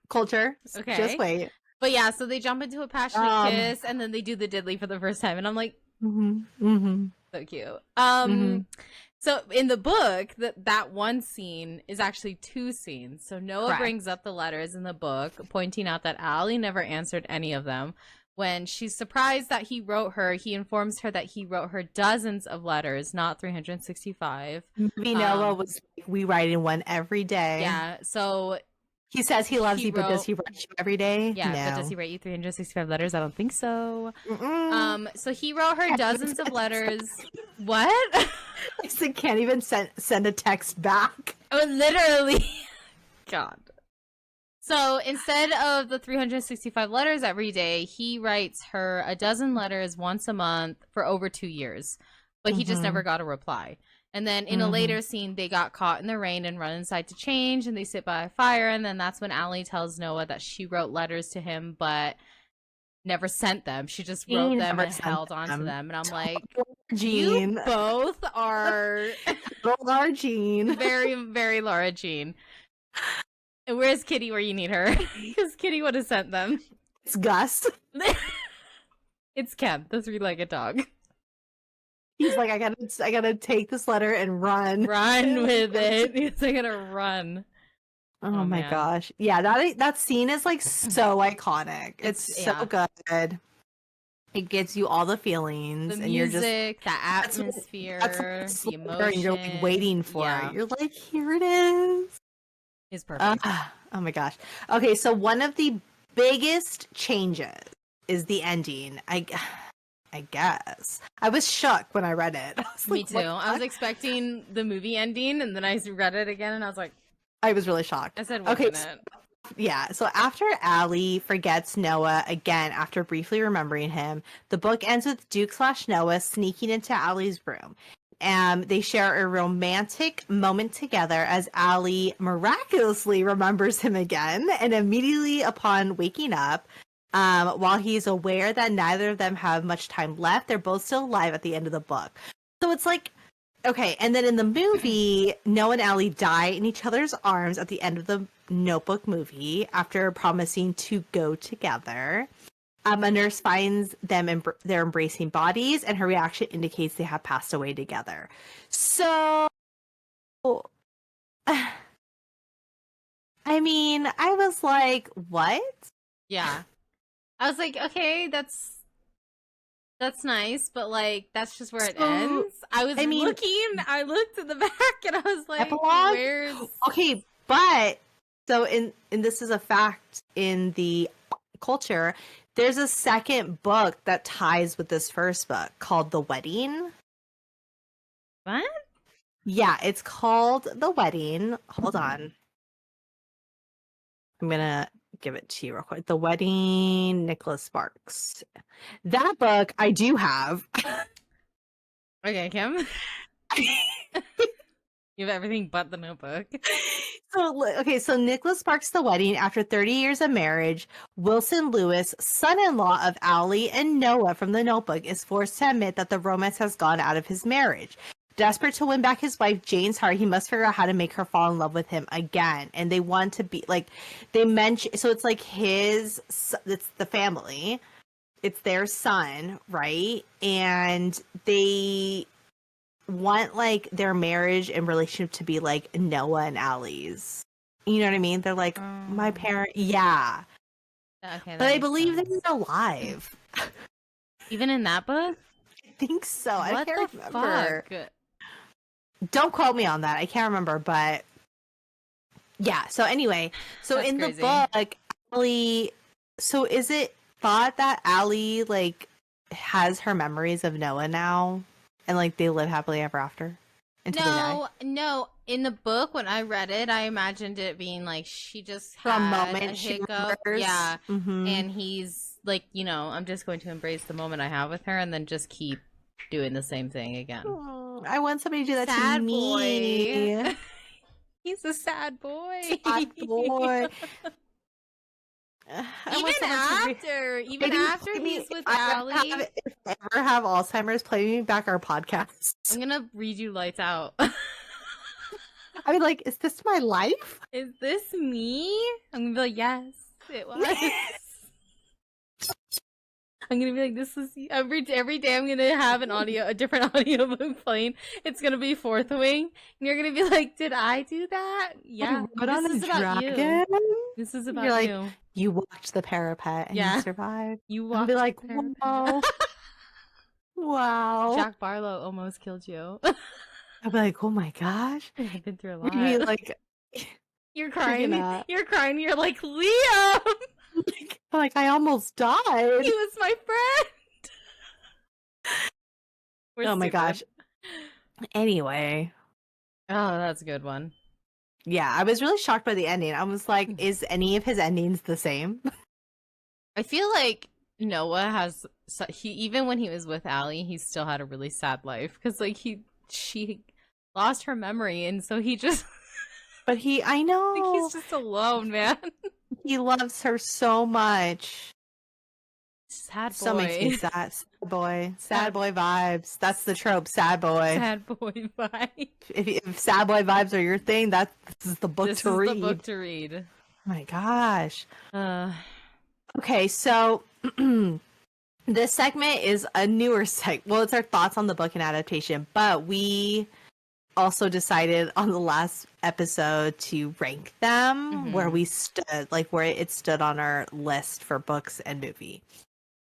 Speaker 1: culture.
Speaker 2: Okay.
Speaker 1: Just wait.
Speaker 2: But yeah, so they jump into a passionate kiss, and then they do the diddly for the first time, and I'm like, so cute. So in the book, that one scene is actually 2 scenes. So Noah brings up the letters in the book, pointing out that Allie never answered any of them. When she's surprised that he wrote her, he informs her that he wrote her dozens of letters, not 365.
Speaker 1: Noah was like, we write in one every day.
Speaker 2: Yeah, so...
Speaker 1: He says he loves you, but does he write you every day?
Speaker 2: Yeah,
Speaker 1: no.
Speaker 2: But does he write you 365 letters? I don't think so. So he wrote her dozens of letters. What?
Speaker 1: I said can't even send a text back.
Speaker 2: Oh, literally. God. So instead of the 365 letters every day, he writes her a dozen letters once a month for over 2 years. But he just never got a reply. And then in a later scene, they got caught in the rain and run inside to change, and they sit by a fire. And then that's when Allie tells Noah that she wrote letters to him, but never sent them. She just wrote them and held on to them. And I'm like,
Speaker 1: Jean.
Speaker 2: You both are
Speaker 1: Laura Jean.
Speaker 2: Very, very Laura Jean. And where's Kitty where you need her? Because Kitty would have sent them.
Speaker 1: It's Gus.
Speaker 2: It's Ken, the 3-legged dog.
Speaker 1: He's like, I gotta take this letter and run.
Speaker 2: Run with it. He's like, I gotta run.
Speaker 1: Oh my gosh. Yeah, that scene is like so iconic. It's so good. It gives you all the feelings.
Speaker 2: The
Speaker 1: and
Speaker 2: music,
Speaker 1: you're just,
Speaker 2: the atmosphere, the emotion.
Speaker 1: And you're like waiting for it. You're like, here it is.
Speaker 2: It's perfect.
Speaker 1: Oh my gosh. Okay, so one of the biggest changes is the ending. I guess. I was shook when I read it.
Speaker 2: Me too. I was expecting the movie ending, and then I read it again, and I was like...
Speaker 1: I was really shocked.
Speaker 2: I said, okay.
Speaker 1: So after Allie forgets Noah again after briefly remembering him, the book ends with Duke/Noah sneaking into Allie's room. They share a romantic moment together as Allie miraculously remembers him again, and immediately upon waking up, while he's aware that neither of them have much time left, they're both still alive at the end of the book. So it's like, okay, and then in the movie, Noah and Allie die in each other's arms at the end of the Notebook movie after promising to go together. A nurse finds them their embracing bodies, and her reaction indicates they have passed away together. So, I mean, I was like, what?
Speaker 2: Yeah. I was like, okay, that's nice, but like that's just where it ends. I looked at the back and I was like,
Speaker 1: epilogue?
Speaker 2: Where's
Speaker 1: Okay, but so and this is a fact in the culture, there's a second book that ties with this first book called The Wedding.
Speaker 2: What?
Speaker 1: Yeah, it's called The Wedding. Hold on. I'm gonna give it to you real quick. The Wedding, Nicholas Sparks. That book I do have.
Speaker 2: Okay, Kim. You have everything but the Notebook.
Speaker 1: So Nicholas Sparks' The Wedding. After 30 years of marriage, Wilson Lewis, son-in-law of Allie and Noah from The Notebook, is forced to admit that the romance has gone out of his marriage. Desperate to win back his wife Jane's heart, he must figure out how to make her fall in love with him again. And they want to be like, they mention, so it's like it's the family, it's their son, right? And they want like their marriage and relationship to be like Noah and Allie's. You know what I mean? They're like my parent, yeah.
Speaker 2: Okay,
Speaker 1: But I believe they're alive.
Speaker 2: Even in that book?
Speaker 1: I think so.
Speaker 2: What
Speaker 1: I can't
Speaker 2: the
Speaker 1: remember.
Speaker 2: fuck?
Speaker 1: Don't quote me on that. I can't remember, but yeah. So anyway, so
Speaker 2: That's
Speaker 1: in
Speaker 2: crazy.
Speaker 1: the book, Allie. So is it thought that Allie like has her memories of Noah now, and like they live happily ever after until they die?
Speaker 2: No. In the book, when I read it, I imagined it being like she just
Speaker 1: For a
Speaker 2: had
Speaker 1: moment,
Speaker 2: a
Speaker 1: she
Speaker 2: hiccup.
Speaker 1: remembers.
Speaker 2: Yeah,
Speaker 1: Mhm.
Speaker 2: and he's like, I'm just going to embrace the moment I have with her, and then just keep doing the same thing again.
Speaker 1: I want somebody to do that
Speaker 2: Sad
Speaker 1: to me.
Speaker 2: boy. He's a sad boy.
Speaker 1: Sad boy.
Speaker 2: Even after he's with Allie,
Speaker 1: If I ever have Alzheimer's, play me back our podcast.
Speaker 2: I'm gonna read you Lights Out.
Speaker 1: I mean, like, is this my life?
Speaker 2: Is this me? I'm gonna be like, yes, it was. I'm gonna be like, this is every day. I'm gonna have a different audiobook playing. It's gonna be Fourth Wing, and you're gonna be like, did I do that? Yeah,
Speaker 1: this is about you.
Speaker 2: This is about
Speaker 1: You're like,
Speaker 2: you.
Speaker 1: You walked the parapet and you survived.
Speaker 2: You walked.
Speaker 1: I'll be like,
Speaker 2: the parapet.
Speaker 1: wow, wow.
Speaker 2: Jack Barlow almost killed you.
Speaker 1: I'll be like, oh my gosh,
Speaker 2: I've been through a lot.
Speaker 1: You'd be like,
Speaker 2: you're crying. You're crying. You're like, Liam.
Speaker 1: Like I almost died.
Speaker 2: He was my friend.
Speaker 1: Oh my gosh. Anyway.
Speaker 2: Oh, that's a good one.
Speaker 1: Yeah, I was really shocked by the ending. I was like, is any of his endings the same?
Speaker 2: I feel like Noah has even when he was with Allie, he still had a really sad life because like she lost her memory, and so he just.
Speaker 1: But I know.
Speaker 2: Like he's just alone, man.
Speaker 1: He loves her so much.
Speaker 2: Sad boy.
Speaker 1: So makes me sad. Sad boy. Sad boy vibes. That's the trope. Sad boy.
Speaker 2: Sad boy vibes.
Speaker 1: If sad boy vibes are your thing, this is the book to read.
Speaker 2: This is the book to read.
Speaker 1: Oh my gosh. Okay, so this segment is a newer segment. Well, it's our thoughts on the book and adaptation, but we also decided on the last episode to rank them where we stood, like where it stood on our list for books and movie.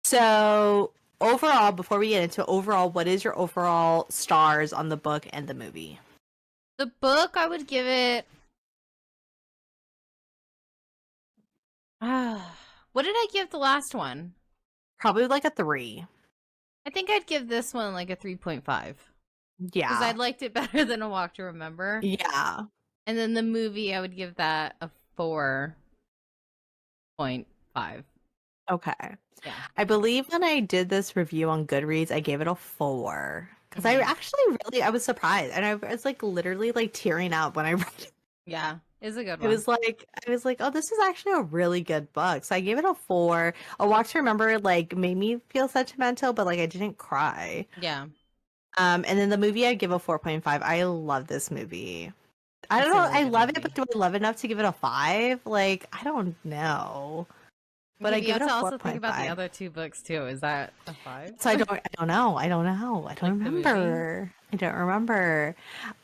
Speaker 1: So overall, before we get into overall, what is your overall stars on the book and the movie?
Speaker 2: The book, I would give it. What did I give the last one?
Speaker 1: Probably like a 3.
Speaker 2: I think I'd give this one like a 3.5.
Speaker 1: Yeah.
Speaker 2: Because I liked it better than A Walk to Remember.
Speaker 1: Yeah.
Speaker 2: And then the movie, I would give that a 4.5. Okay.
Speaker 1: Yeah. I believe when I did this review on Goodreads, I gave it a 4. because I actually really I was surprised, and I was like literally like tearing up when I read it.
Speaker 2: Yeah, it's a good
Speaker 1: It
Speaker 2: one.
Speaker 1: was like I was like, oh, this is actually a really good book. So I gave it a 4. A Walk to Remember like made me feel sentimental, but like I didn't cry.
Speaker 2: Yeah.
Speaker 1: And then the movie I give a 4.5. I love this movie. I
Speaker 2: It's
Speaker 1: don't
Speaker 2: a
Speaker 1: know.
Speaker 2: really
Speaker 1: I
Speaker 2: good
Speaker 1: love it,
Speaker 2: movie.
Speaker 1: but do I love it enough to give it a 5? Like I don't know. But
Speaker 2: Okay,
Speaker 1: I
Speaker 2: but you
Speaker 1: give
Speaker 2: have
Speaker 1: it a
Speaker 2: to also think about the
Speaker 1: 4.5.
Speaker 2: other 2 books too. Is that a 5?
Speaker 1: So I don't know. I don't know. I don't
Speaker 2: Like the movie?
Speaker 1: remember. I don't remember.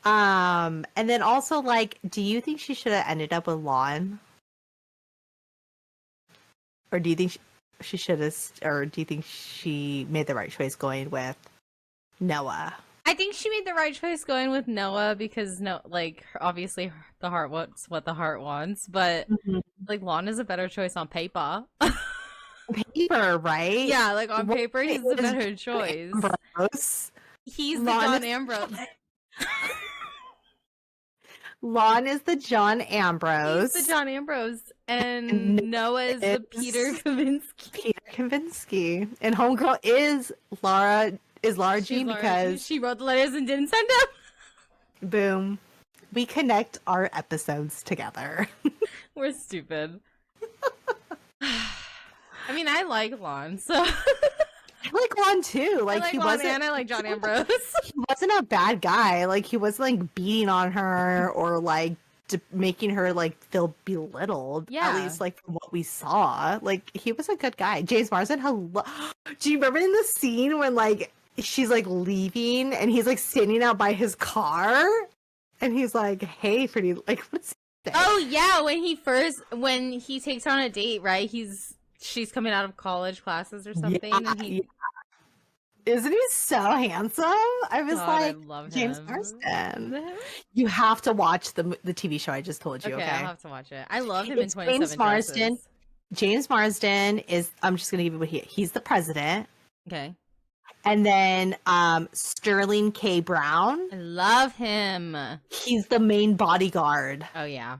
Speaker 1: And then also like, do you think she should have ended up with Lon? Or do you think she should have, or do you think she made the right choice going with Noah?
Speaker 2: I think she made the right choice going with Noah because obviously the heart wants what the heart wants, but like Lon is a better choice on paper.
Speaker 1: Paper, right?
Speaker 2: Yeah, like on
Speaker 1: Lon
Speaker 2: paper he's the
Speaker 1: is
Speaker 2: better choice.
Speaker 1: Ambrose.
Speaker 2: He's the
Speaker 1: Lon
Speaker 2: John
Speaker 1: is
Speaker 2: Ambrose.
Speaker 1: Lon is the John
Speaker 2: He's
Speaker 1: Ambrose.
Speaker 2: the John Ambrose,
Speaker 1: And
Speaker 2: and Noah is the Peter Kavinsky.
Speaker 1: Peter Kavinsky. And Homegirl is Laura
Speaker 2: She's
Speaker 1: Jean
Speaker 2: Laura
Speaker 1: because
Speaker 2: she wrote the letters and didn't send them.
Speaker 1: boom. We connect our episodes together.
Speaker 2: We're stupid. I mean, I like Lon, so
Speaker 1: I like Lon too.
Speaker 2: I
Speaker 1: Like
Speaker 2: like
Speaker 1: he
Speaker 2: Lon
Speaker 1: wasn't
Speaker 2: and I like John Ambrose.
Speaker 1: he wasn't a bad guy. Like he wasn't like beating on her or like making her like feel belittled.
Speaker 2: Yeah.
Speaker 1: At least like from what we saw. Like he was a good guy. James Marsden, hello. Do you remember in the scene when like she's like leaving and he's like standing out by his car and he's like, "Hey, pretty," like what's he say?
Speaker 2: Oh yeah, when he takes her on a date, right? She's coming out of college classes or something,
Speaker 1: Yeah,
Speaker 2: and he.
Speaker 1: Isn't he so handsome? I was
Speaker 2: God,
Speaker 1: like,
Speaker 2: I love
Speaker 1: James
Speaker 2: him.
Speaker 1: Marsden. You have to watch the TV show I just told you.
Speaker 2: Okay,
Speaker 1: Okay,
Speaker 2: I'll have to watch it. I love him
Speaker 1: It's
Speaker 2: in
Speaker 1: James
Speaker 2: 27
Speaker 1: Marsden.
Speaker 2: Dresses.
Speaker 1: James Marsden is. I'm just gonna give you what he's the president,
Speaker 2: Okay,
Speaker 1: and then Sterling K. Brown.
Speaker 2: I love him.
Speaker 1: He's the main bodyguard.
Speaker 2: Oh yeah.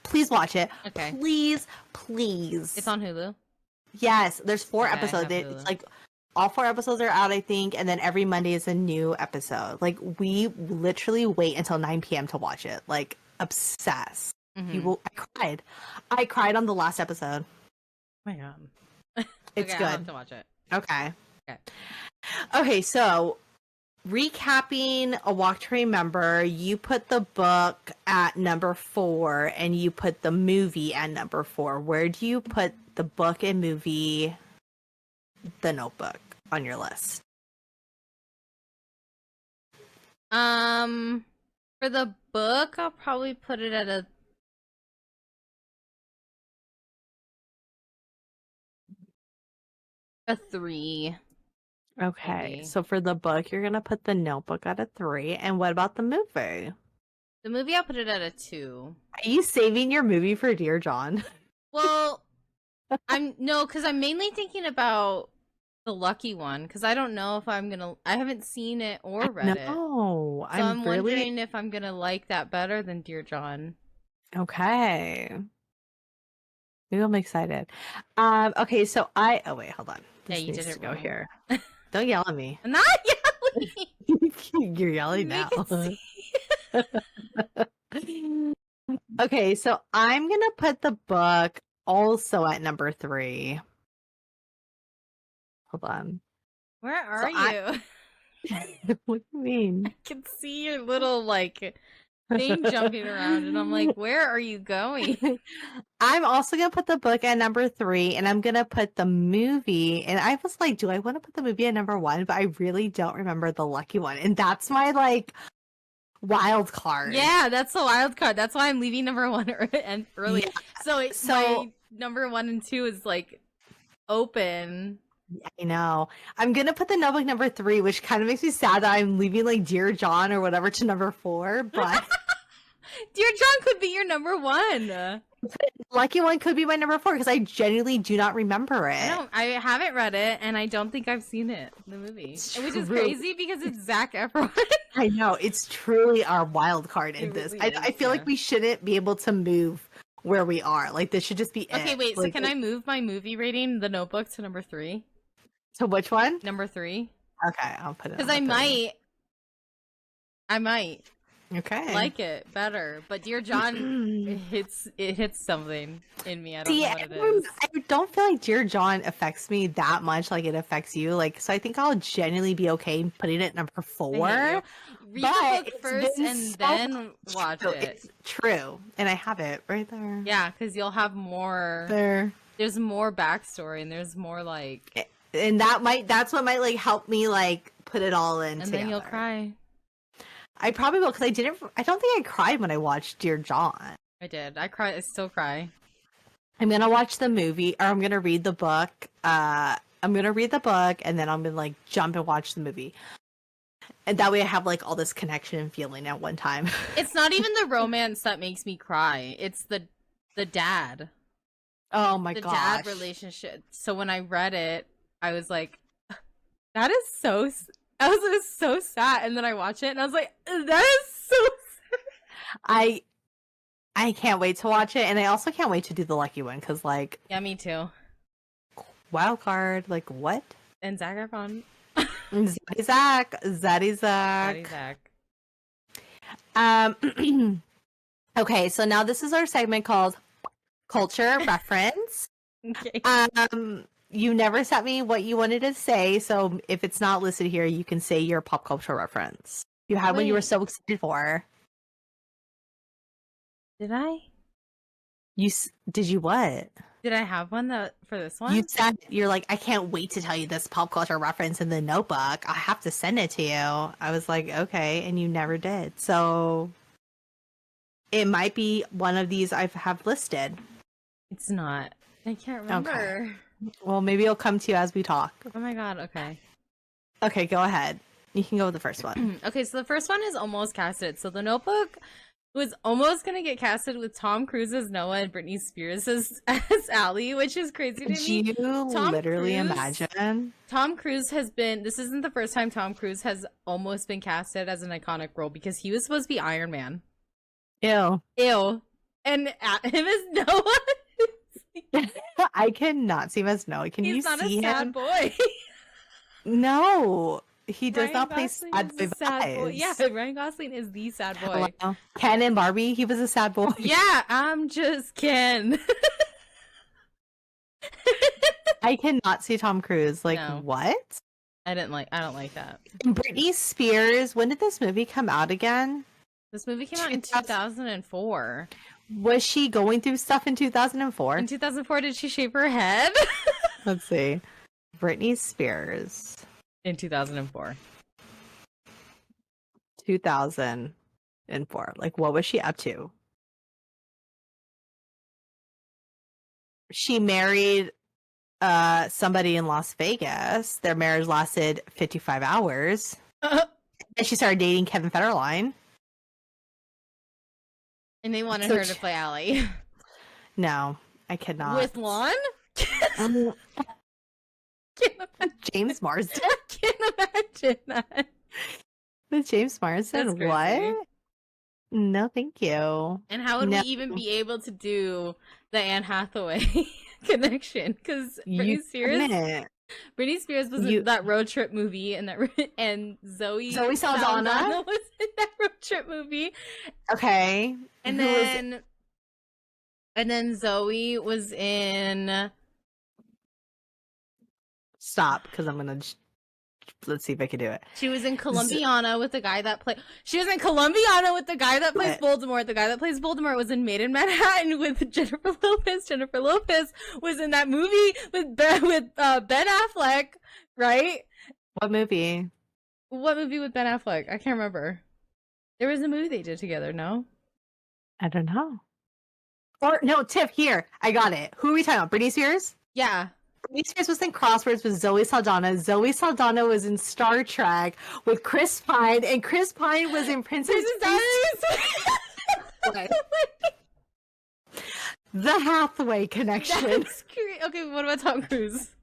Speaker 1: Please watch it.
Speaker 2: Okay.
Speaker 1: Please.
Speaker 2: It's on Hulu.
Speaker 1: Yes, there's 4
Speaker 2: Okay, I
Speaker 1: episodes.
Speaker 2: have
Speaker 1: It's
Speaker 2: Hulu.
Speaker 1: like all 4 episodes are out, I think, and then every Monday is a new episode. Like we literally wait until 9 p.m. to watch it. Like obsessed.
Speaker 2: Mhm.
Speaker 1: You will. I cried on the last episode.
Speaker 2: Oh my god.
Speaker 1: It's
Speaker 2: okay,
Speaker 1: good.
Speaker 2: I'll have to watch it.
Speaker 1: Okay.
Speaker 2: Okay.
Speaker 1: Okay, so recapping A Walk to Remember, you put the book at number 4 and you put the movie at number 4. Where do you put the book and movie, The Notebook, on your list?
Speaker 2: For the book, I'll probably put it at a 3.
Speaker 1: Okay,
Speaker 2: Maybe.
Speaker 1: so for the book, you're gonna put The Notebook at a 3. And what about the movie?
Speaker 2: The movie, I'll put it at a 2.
Speaker 1: Are you saving your movie for Dear John?
Speaker 2: Well, because I'm mainly thinking about the Lucky One, because I don't know if I haven't seen it or read it.
Speaker 1: No,
Speaker 2: So I'm wondering if I'm gonna like that better than Dear John.
Speaker 1: Okay. Maybe I'm excited. Okay, so oh wait, hold on.
Speaker 2: Yeah,
Speaker 1: This
Speaker 2: you
Speaker 1: needs
Speaker 2: did
Speaker 1: to
Speaker 2: it
Speaker 1: go
Speaker 2: wrong.
Speaker 1: here. Don't yell at me.
Speaker 2: I'm not yelling.
Speaker 1: You're yelling
Speaker 2: Make
Speaker 1: now.
Speaker 2: it see.
Speaker 1: Okay, so I'm gonna put the book also at number 3. Hold on.
Speaker 2: Where are
Speaker 1: So
Speaker 2: you?
Speaker 1: What do you mean?
Speaker 2: I can see your little thing jumping around, and I'm like, where are you going?
Speaker 1: I'm also gonna put the book at number 3, and I'm gonna put the movie. And I was like, do I want to put the movie at number 1? But I really don't remember the Lucky One, and that's my wild card.
Speaker 2: Yeah, that's the wild card. That's why I'm leaving number 1 and early.
Speaker 1: Yeah.
Speaker 2: So my number 1 and 2 is open.
Speaker 1: I know. I'm gonna put the Notebook number 3, which kind of makes me sad that I'm leaving Dear John or whatever to number 4. But
Speaker 2: Dear John could be your number 1.
Speaker 1: Lucky One could be my number 4 because I genuinely do not remember it.
Speaker 2: I haven't read it, and I don't think I've seen it, the movie. Which is
Speaker 1: true.
Speaker 2: crazy because it's Zac Efron.
Speaker 1: I know. It's truly our wild card in
Speaker 2: It
Speaker 1: this.
Speaker 2: really
Speaker 1: I
Speaker 2: is,
Speaker 1: feel
Speaker 2: yeah.
Speaker 1: like we shouldn't be able to move where we are. Like this should just be
Speaker 2: Okay,
Speaker 1: it.
Speaker 2: wait, so can I move my movie rating, The Notebook, to number 3?
Speaker 1: To which one?
Speaker 2: Number 3?
Speaker 1: Okay, I'll put it.
Speaker 2: Because I might I might
Speaker 1: Okay.
Speaker 2: like it better, but Dear John it hits something in me. I don't
Speaker 1: See,
Speaker 2: know what it is.
Speaker 1: I don't feel like Dear John affects me that much like it affects you. Like, so I think I'll genuinely be okay putting it number 4.
Speaker 2: Read the book
Speaker 1: it's
Speaker 2: first
Speaker 1: been
Speaker 2: and
Speaker 1: so
Speaker 2: then watch
Speaker 1: true.
Speaker 2: it.
Speaker 1: It's true, and I have it right there.
Speaker 2: Yeah, because you'll have more.
Speaker 1: There.
Speaker 2: There's more backstory, and there's more like.
Speaker 1: And that's what might like help me like put it all in.
Speaker 2: And
Speaker 1: together.
Speaker 2: then you'll cry.
Speaker 1: I probably will, because I don't think I cried when I watched Dear John.
Speaker 2: I did. I cried. I still cry.
Speaker 1: I'm gonna watch the movie, or I'm gonna read the book. I'm gonna read the book, and then I'm gonna like jump and watch the movie. And that way I have like all this connection and feeling at one time.
Speaker 2: It's not even the romance that makes me cry. It's the dad.
Speaker 1: Oh my
Speaker 2: gosh.
Speaker 1: gosh.
Speaker 2: The dad relationship. So when I read it, I was like, that is so... I was so sad. And then I watched it and I was like, that is so sad.
Speaker 1: I can't wait to watch it, and I also can't wait to do the lucky one, because like...
Speaker 2: Yeah, me too.
Speaker 1: Wild card, like what?
Speaker 2: And Zac Efron.
Speaker 1: Zaddy Zach. Okay, so now this is our segment called Culture Reference.
Speaker 2: Okay.
Speaker 1: You never sent me what you wanted to say, so if it's not listed here, you can say your pop culture reference. You had one you were so excited for.
Speaker 2: Did I?
Speaker 1: Did you what?
Speaker 2: Did I have one for this one?
Speaker 1: You said you're like, I can't wait to tell you this pop culture reference in the notebook. I have to send it to you. I was like, okay, and you never did. So it might be one of these I have listed.
Speaker 2: It's not. I can't remember.
Speaker 1: Okay. Well, maybe it'll come to you as we talk.
Speaker 2: Oh my god, okay.
Speaker 1: Okay, go ahead. You can go with the first one.
Speaker 2: Okay, so the first one is almost casted. So The Notebook was almost going to get casted with Tom Cruise as Noah and Britney Spears as Allie, which is crazy to me.
Speaker 1: Did you literally imagine?
Speaker 2: Tom Cruise has been, this isn't the first time Tom Cruise has almost been casted as an iconic role, because he was supposed to be Iron Man.
Speaker 1: Ew.
Speaker 2: And him as Noah.
Speaker 1: I cannot see him as Noah. Can you see him?
Speaker 2: He's not a sad boy.
Speaker 1: No, he does
Speaker 2: Ryan
Speaker 1: not play
Speaker 2: Gosling
Speaker 1: sad
Speaker 2: is
Speaker 1: boy
Speaker 2: a sad boy.
Speaker 1: vibes.
Speaker 2: Yeah, Ryan Gosling is the sad boy.
Speaker 1: Hello? Ken and Barbie, he was a sad boy.
Speaker 2: Yeah, I'm just Ken.
Speaker 1: I cannot see Tom Cruise. Like,
Speaker 2: No.
Speaker 1: what?
Speaker 2: I don't like that.
Speaker 1: And Britney Spears, when did this movie come out again?
Speaker 2: This movie came out in 2004.
Speaker 1: Was she going through stuff in 2004?
Speaker 2: In 2004, did she shave her head?
Speaker 1: Let's see. Britney Spears.
Speaker 2: In 2004.
Speaker 1: 2004. Like, what was she up to? She married somebody in Las Vegas. Their marriage lasted 55 hours. And she started dating Kevin Federline.
Speaker 2: And they wanted her to play Allie.
Speaker 1: No, I could not.
Speaker 2: With Lon?
Speaker 1: James Marsden?
Speaker 2: I can't imagine that.
Speaker 1: With James Marsden? What? No, thank you.
Speaker 2: And how would we even be able to do the Anne Hathaway connection? Because Britney Spears was in that road trip movie, and Zoe Saldana was in that road trip movie.
Speaker 1: Okay.
Speaker 2: And then Zoe was in...
Speaker 1: Stop, because I'm gonna... Let's see if I can do it.
Speaker 2: She was in Columbiana with the guy that played... She was in Columbiana with the guy that plays Voldemort. The guy that plays Voldemort was in Made in Manhattan with Jennifer Lopez. Jennifer Lopez was in that movie with Ben Affleck, right?
Speaker 1: What movie?
Speaker 2: What movie with Ben Affleck? I can't remember. There was a movie they did together, no?
Speaker 1: I don't know. Or, no, Tiff, here. I got it. Who are we talking about? Britney Spears?
Speaker 2: Yeah.
Speaker 1: Britney Spears was in Crosswords with Zoe Saldana. Zoe Saldana was in Star Trek with Chris Pine, and Chris Pine was in Princess Diaries. The Hathaway connection.
Speaker 2: That's great. Okay, what about Tom Cruise?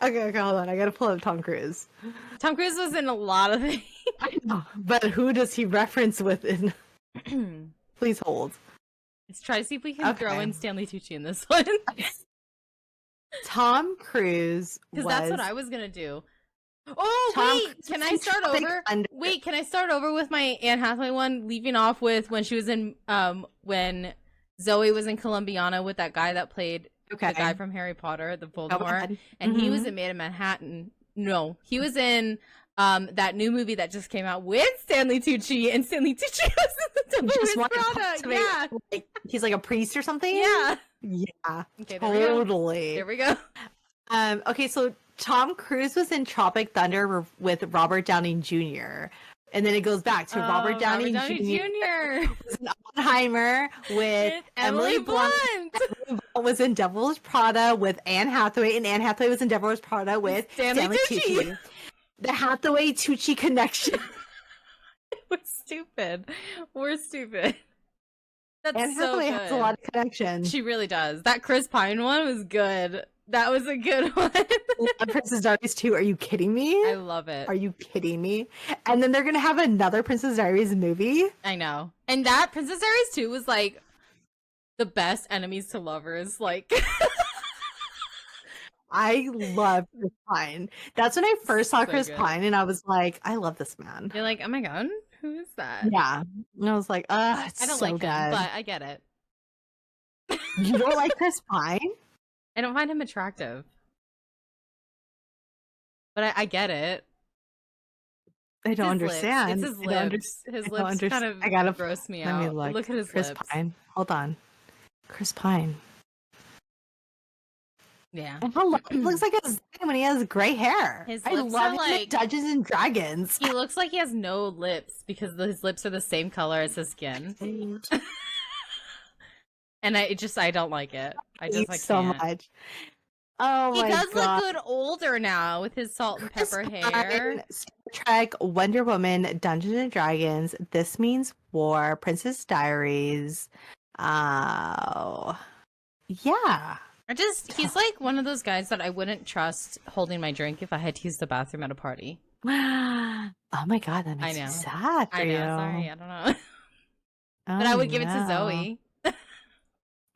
Speaker 1: Okay, hold on. I gotta pull up Tom Cruise.
Speaker 2: Tom Cruise was in a lot of things.
Speaker 1: I know, but who does he reference within? Please hold.
Speaker 2: Let's try to see if we can throw in Stanley Tucci in this one.
Speaker 1: Tom Cruise,
Speaker 2: because that's what I was gonna do. Oh,
Speaker 1: Tom
Speaker 2: wait,
Speaker 1: Cruise
Speaker 2: can
Speaker 1: was
Speaker 2: I
Speaker 1: in
Speaker 2: start
Speaker 1: Tropic
Speaker 2: over?
Speaker 1: Thunder.
Speaker 2: Wait, can I start over with my Anne Hathaway one, leaving off with when she was in, when Zoe was in Columbiana with that guy that played
Speaker 1: Okay.
Speaker 2: the guy from Harry Potter, the
Speaker 1: Go
Speaker 2: Voldemort,
Speaker 1: ahead.
Speaker 2: and he was in Maid of Manhattan. No, he was in that new movie that just came out with Stanley Tucci, and Stanley Tucci was in the Devil
Speaker 1: Just
Speaker 2: Wears
Speaker 1: wanted
Speaker 2: Prada.
Speaker 1: to make-
Speaker 2: Yeah,
Speaker 1: like, he's like a priest or something.
Speaker 2: yeah.
Speaker 1: Yeah.
Speaker 2: Okay,
Speaker 1: Totally.
Speaker 2: there we go.
Speaker 1: Okay, so Tom Cruise was in Tropic Thunder with Robert Downey Jr. And then it goes back to Robert Downey Jr. was in Oppenheimer with Emily Blunt. Emily Blunt was in Devil's Prada with Anne Hathaway, and Anne Hathaway was in Devil's Prada with Stanley Tucci. The Hathaway Tucci connection.
Speaker 2: We're stupid. We're stupid. That's
Speaker 1: Anne
Speaker 2: so
Speaker 1: Hathaway
Speaker 2: good.
Speaker 1: has a lot of connections.
Speaker 2: She really does. That Chris Pine one was good. That was a good one.
Speaker 1: Princess Diaries 2. Are you kidding me?
Speaker 2: I love it.
Speaker 1: Are you kidding me? And then they're gonna have another Princess Diaries movie.
Speaker 2: I know. And that Princess Diaries 2 was like the best enemies to lovers. Like
Speaker 1: I love Chris Pine. That's when I first saw
Speaker 2: So
Speaker 1: Chris
Speaker 2: good.
Speaker 1: Pine, and I was like, I love this man.
Speaker 2: you're like, oh my god, who is that?
Speaker 1: Yeah, and I was like, it's
Speaker 2: I don't
Speaker 1: so
Speaker 2: like
Speaker 1: good.
Speaker 2: him, but I get it.
Speaker 1: You don't like Chris Pine?
Speaker 2: I don't find him attractive. But I get it.
Speaker 1: I don't understand.
Speaker 2: It's his
Speaker 1: I don't
Speaker 2: lips. His
Speaker 1: I don't
Speaker 2: lips kind of
Speaker 1: I gotta
Speaker 2: gross me
Speaker 1: let
Speaker 2: out.
Speaker 1: me look.
Speaker 2: At his
Speaker 1: Chris
Speaker 2: lips.
Speaker 1: Pine. Hold on, Chris Pine.
Speaker 2: Yeah.
Speaker 1: And how long he looks like a when he has gray hair.
Speaker 2: His
Speaker 1: I
Speaker 2: lips
Speaker 1: love
Speaker 2: are
Speaker 1: him
Speaker 2: like-
Speaker 1: in Dungeons and Dragons.
Speaker 2: He looks like he has no lips because his lips are the same color as his skin. And I don't like it. I
Speaker 1: Thanks so
Speaker 2: can't.
Speaker 1: much. Oh
Speaker 2: He
Speaker 1: my
Speaker 2: does
Speaker 1: god.
Speaker 2: look good older now with his salt and pepper hair.
Speaker 1: Star Trek, Wonder Woman, Dungeons and Dragons, This Means War, Princess Diaries. Oh, yeah.
Speaker 2: He's like one of those guys that I wouldn't trust holding my drink if I had to use the bathroom at a party.
Speaker 1: Oh my god, that makes me sad for
Speaker 2: I know.
Speaker 1: you.
Speaker 2: Sorry, I don't know.
Speaker 1: Oh,
Speaker 2: But I would give it to
Speaker 1: no.
Speaker 2: Zoe.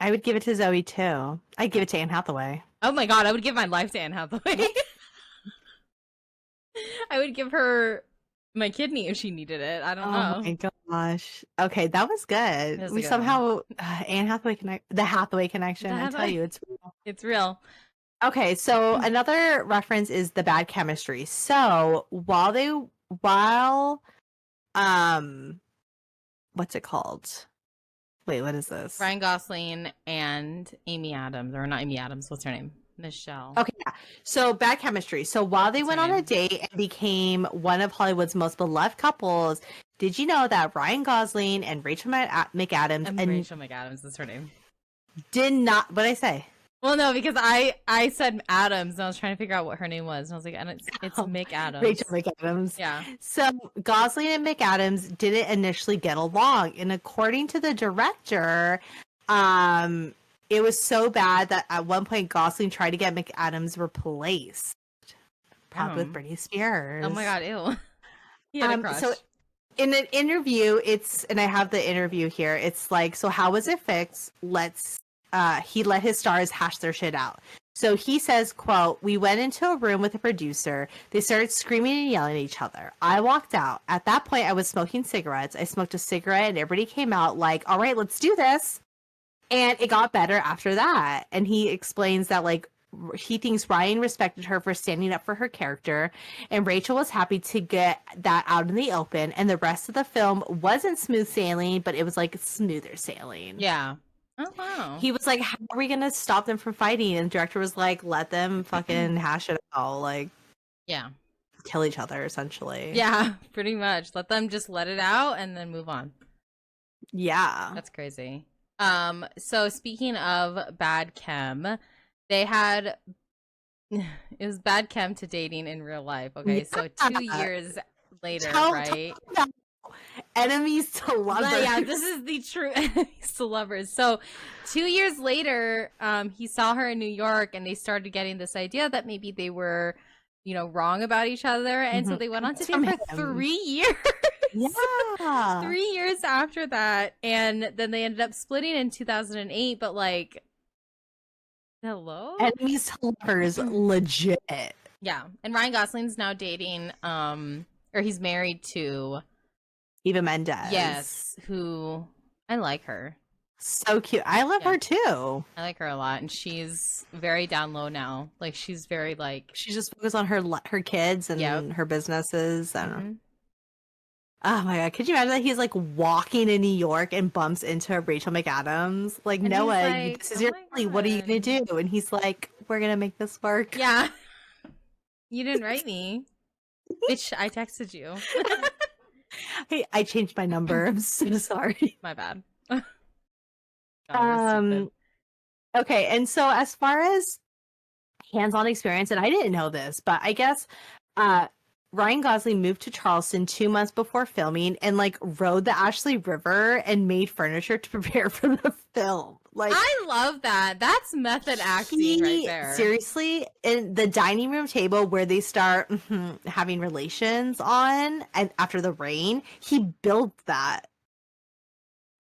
Speaker 1: I would give it to Zoe too. I'd give it to Anne Hathaway.
Speaker 2: Oh my god, I would give my life to Anne Hathaway. I would give her my kidney if she needed it. I don't know.
Speaker 1: Oh my gosh. Okay, that was good.
Speaker 2: was a
Speaker 1: We
Speaker 2: good
Speaker 1: somehow Anne Hathaway the Hathaway connection. I tell you, it's real.
Speaker 2: It's real.
Speaker 1: Okay, so another reference is the bad chemistry. So while what's it called? Wait, what is this?
Speaker 2: Ryan Gosling and Amy Adams, or not Amy Adams, what's her name? Michelle.
Speaker 1: Okay, yeah. So bad chemistry. So while they
Speaker 2: What's
Speaker 1: went
Speaker 2: her
Speaker 1: on a
Speaker 2: name?
Speaker 1: date and became one of Hollywood's most beloved couples, did you know that Ryan Gosling and Rachel McAdams and
Speaker 2: Rachel McAdams is her name.
Speaker 1: did not? What did I say?
Speaker 2: Well, no, because I said Adams, and I was trying to figure out what her name was, and I was like, and it's
Speaker 1: Oh,
Speaker 2: McAdams.
Speaker 1: Rachel McAdams.
Speaker 2: Yeah.
Speaker 1: So Gosling and McAdams didn't initially get along, and according to the director, it was so bad that at one point Gosling tried to get McAdams replaced, probably with Britney Spears.
Speaker 2: Oh my god, ew. He had a crush.
Speaker 1: So in an interview, and I have the interview here. It's like, so how was it fixed? He let his stars hash their shit out. So he says, quote, "We went into a room with a producer. They started screaming and yelling at each other. I walked out. At that point, I was smoking cigarettes. I smoked a cigarette and everybody came out like, all right, let's do this. And it got better after that." And he explains that, like, he thinks Ryan respected her for standing up for her character, and Rachel was happy to get that out in the open. And the rest of the film wasn't smooth sailing, but it was like smoother sailing.
Speaker 2: Yeah. Oh wow.
Speaker 1: He was like, how are we gonna stop them from fighting? And the director was like, let them fucking hash it out, like,
Speaker 2: Yeah.
Speaker 1: kill each other essentially.
Speaker 2: Yeah, pretty much. Let them just let it out and then move on.
Speaker 1: Yeah.
Speaker 2: That's crazy. So speaking of bad chem, they had it was bad chem to dating in real life. Okay, so 2 years later, right?
Speaker 1: Tell about enemies to lovers.
Speaker 2: But yeah, this is the true enemies to lovers. So 2 years later, he saw her in New York, and they started getting this idea that maybe they were, wrong about each other, and so they went on to date for 3 years.
Speaker 1: Yeah.
Speaker 2: 3 years after that, and then they ended up splitting in 2008. But like, hello,
Speaker 1: Enemies to lovers, legit.
Speaker 2: Yeah, and Ryan Gosling's now dating, or he's married to
Speaker 1: Eva Mendes.
Speaker 2: Yes, who I like her.
Speaker 1: So cute. I love her too.
Speaker 2: I like her a lot, and she's very down low now. Like she's very like
Speaker 1: she's just focused on her kids and her businesses. I don't know. Oh my god, could you imagine that he's like walking in New York and bumps into Rachel McAdams? Like,
Speaker 2: and
Speaker 1: Noah,
Speaker 2: like,
Speaker 1: this is your family. What are you gonna do? And he's like, we're gonna make this work.
Speaker 2: Yeah. You didn't write me. Bitch, I texted you.
Speaker 1: Hey, I changed my number. I'm so sorry.
Speaker 2: My bad.
Speaker 1: Okay, and so as far as hands-on experience, and I didn't know this, but I guess Ryan Gosling moved to Charleston 2 months before filming and like rode the Ashley River and made furniture to prepare for the film. Like,
Speaker 2: I love that. That's method acting right there.
Speaker 1: Seriously, in the dining room table where they start having relations on and after the rain, he built that.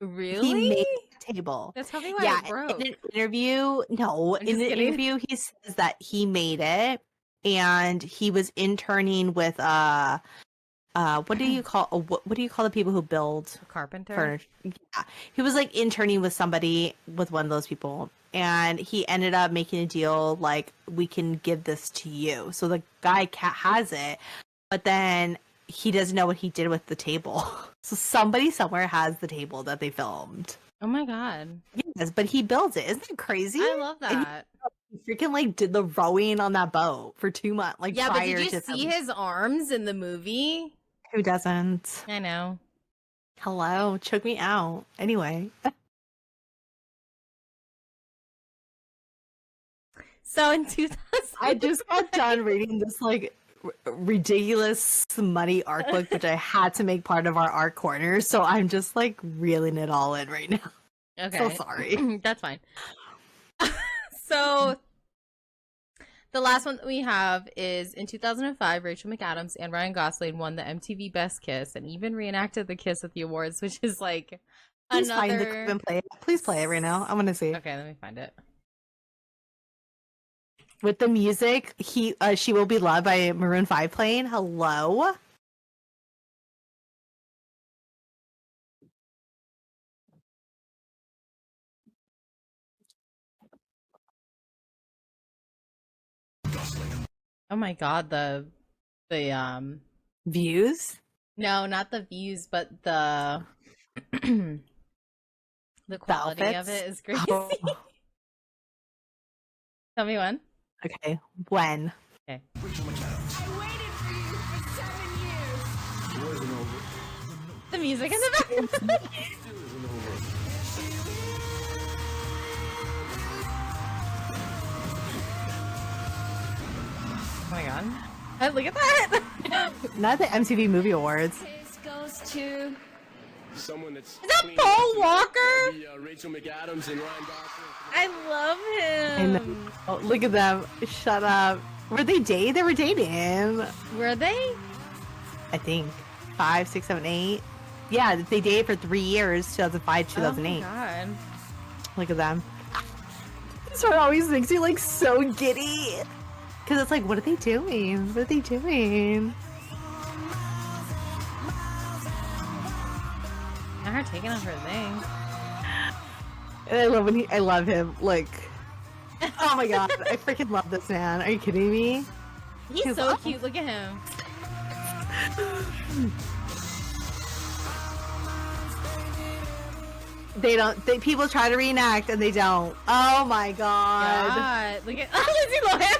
Speaker 2: Really?
Speaker 1: He made the table.
Speaker 2: That's probably why it broke.
Speaker 1: In an interview, interview, he says that he made it and he was interning with what do you call what do you call the people who build
Speaker 2: carpenter
Speaker 1: furniture? Yeah, he was like interning with somebody, with one of those people, and he ended up making a deal like, we can give this to you. So the guy has it, but then he doesn't know what he did with the table. So somebody somewhere has the table that they filmed.
Speaker 2: Oh my god.
Speaker 1: Yes, but he builds it. Isn't that crazy?
Speaker 2: I love that.
Speaker 1: He freaking like did the rowing on that boat for 2 months. Like,
Speaker 2: yeah, but did you see his arms in the movie?
Speaker 1: Who doesn't?
Speaker 2: I know.
Speaker 1: Hello, choke me out. Anyway.
Speaker 2: So in 2000,
Speaker 1: I just got done reading this like ridiculous smutty art book, which I had to make part of our art corner. So I'm just like reeling it all in right now.
Speaker 2: Okay.
Speaker 1: So sorry.
Speaker 2: That's fine. So the last one that we have is in 2005, Rachel McAdams and Ryan Gosling won the MTV Best Kiss and even reenacted the kiss at the awards, which is like
Speaker 1: Please find the clip and play it. Please play it right now. I want to see.
Speaker 2: Okay, let me find it.
Speaker 1: With the music, She Will Be Loved by Maroon 5 playing. Hello.
Speaker 2: Oh my god, the
Speaker 1: views?
Speaker 2: No, not the views, but the the quality of it is crazy. Oh. Tell me when.
Speaker 1: Okay, when?
Speaker 2: Okay.
Speaker 3: I waited for you for 7 years. It wasn't over.
Speaker 2: The music in the back. Oh my god. Look at that!
Speaker 1: Not the MTV Movie Awards.
Speaker 3: This goes to
Speaker 4: someone that's.
Speaker 2: Is that Paul Walker?
Speaker 4: Rachel McAdams and Ryan Gosling.
Speaker 2: I love him.
Speaker 1: Oh, look at them. Shut up. Were they dating? They were dating.
Speaker 2: Were they?
Speaker 1: I think 5, 6, 7, 8. Yeah, they dated for 3 years, 2005, 2008.
Speaker 2: Oh my god.
Speaker 1: Look at them. This one always makes me like so giddy. Because it's like, what are they doing? What are they doing?
Speaker 2: Not her taking off her thing.
Speaker 1: And I love him. Like, oh my god, I freaking love this man. Are you kidding me?
Speaker 2: He's so cute. Look at him.
Speaker 1: People try to reenact and they don't. Oh my god.
Speaker 2: Look at Lindsay Lohan.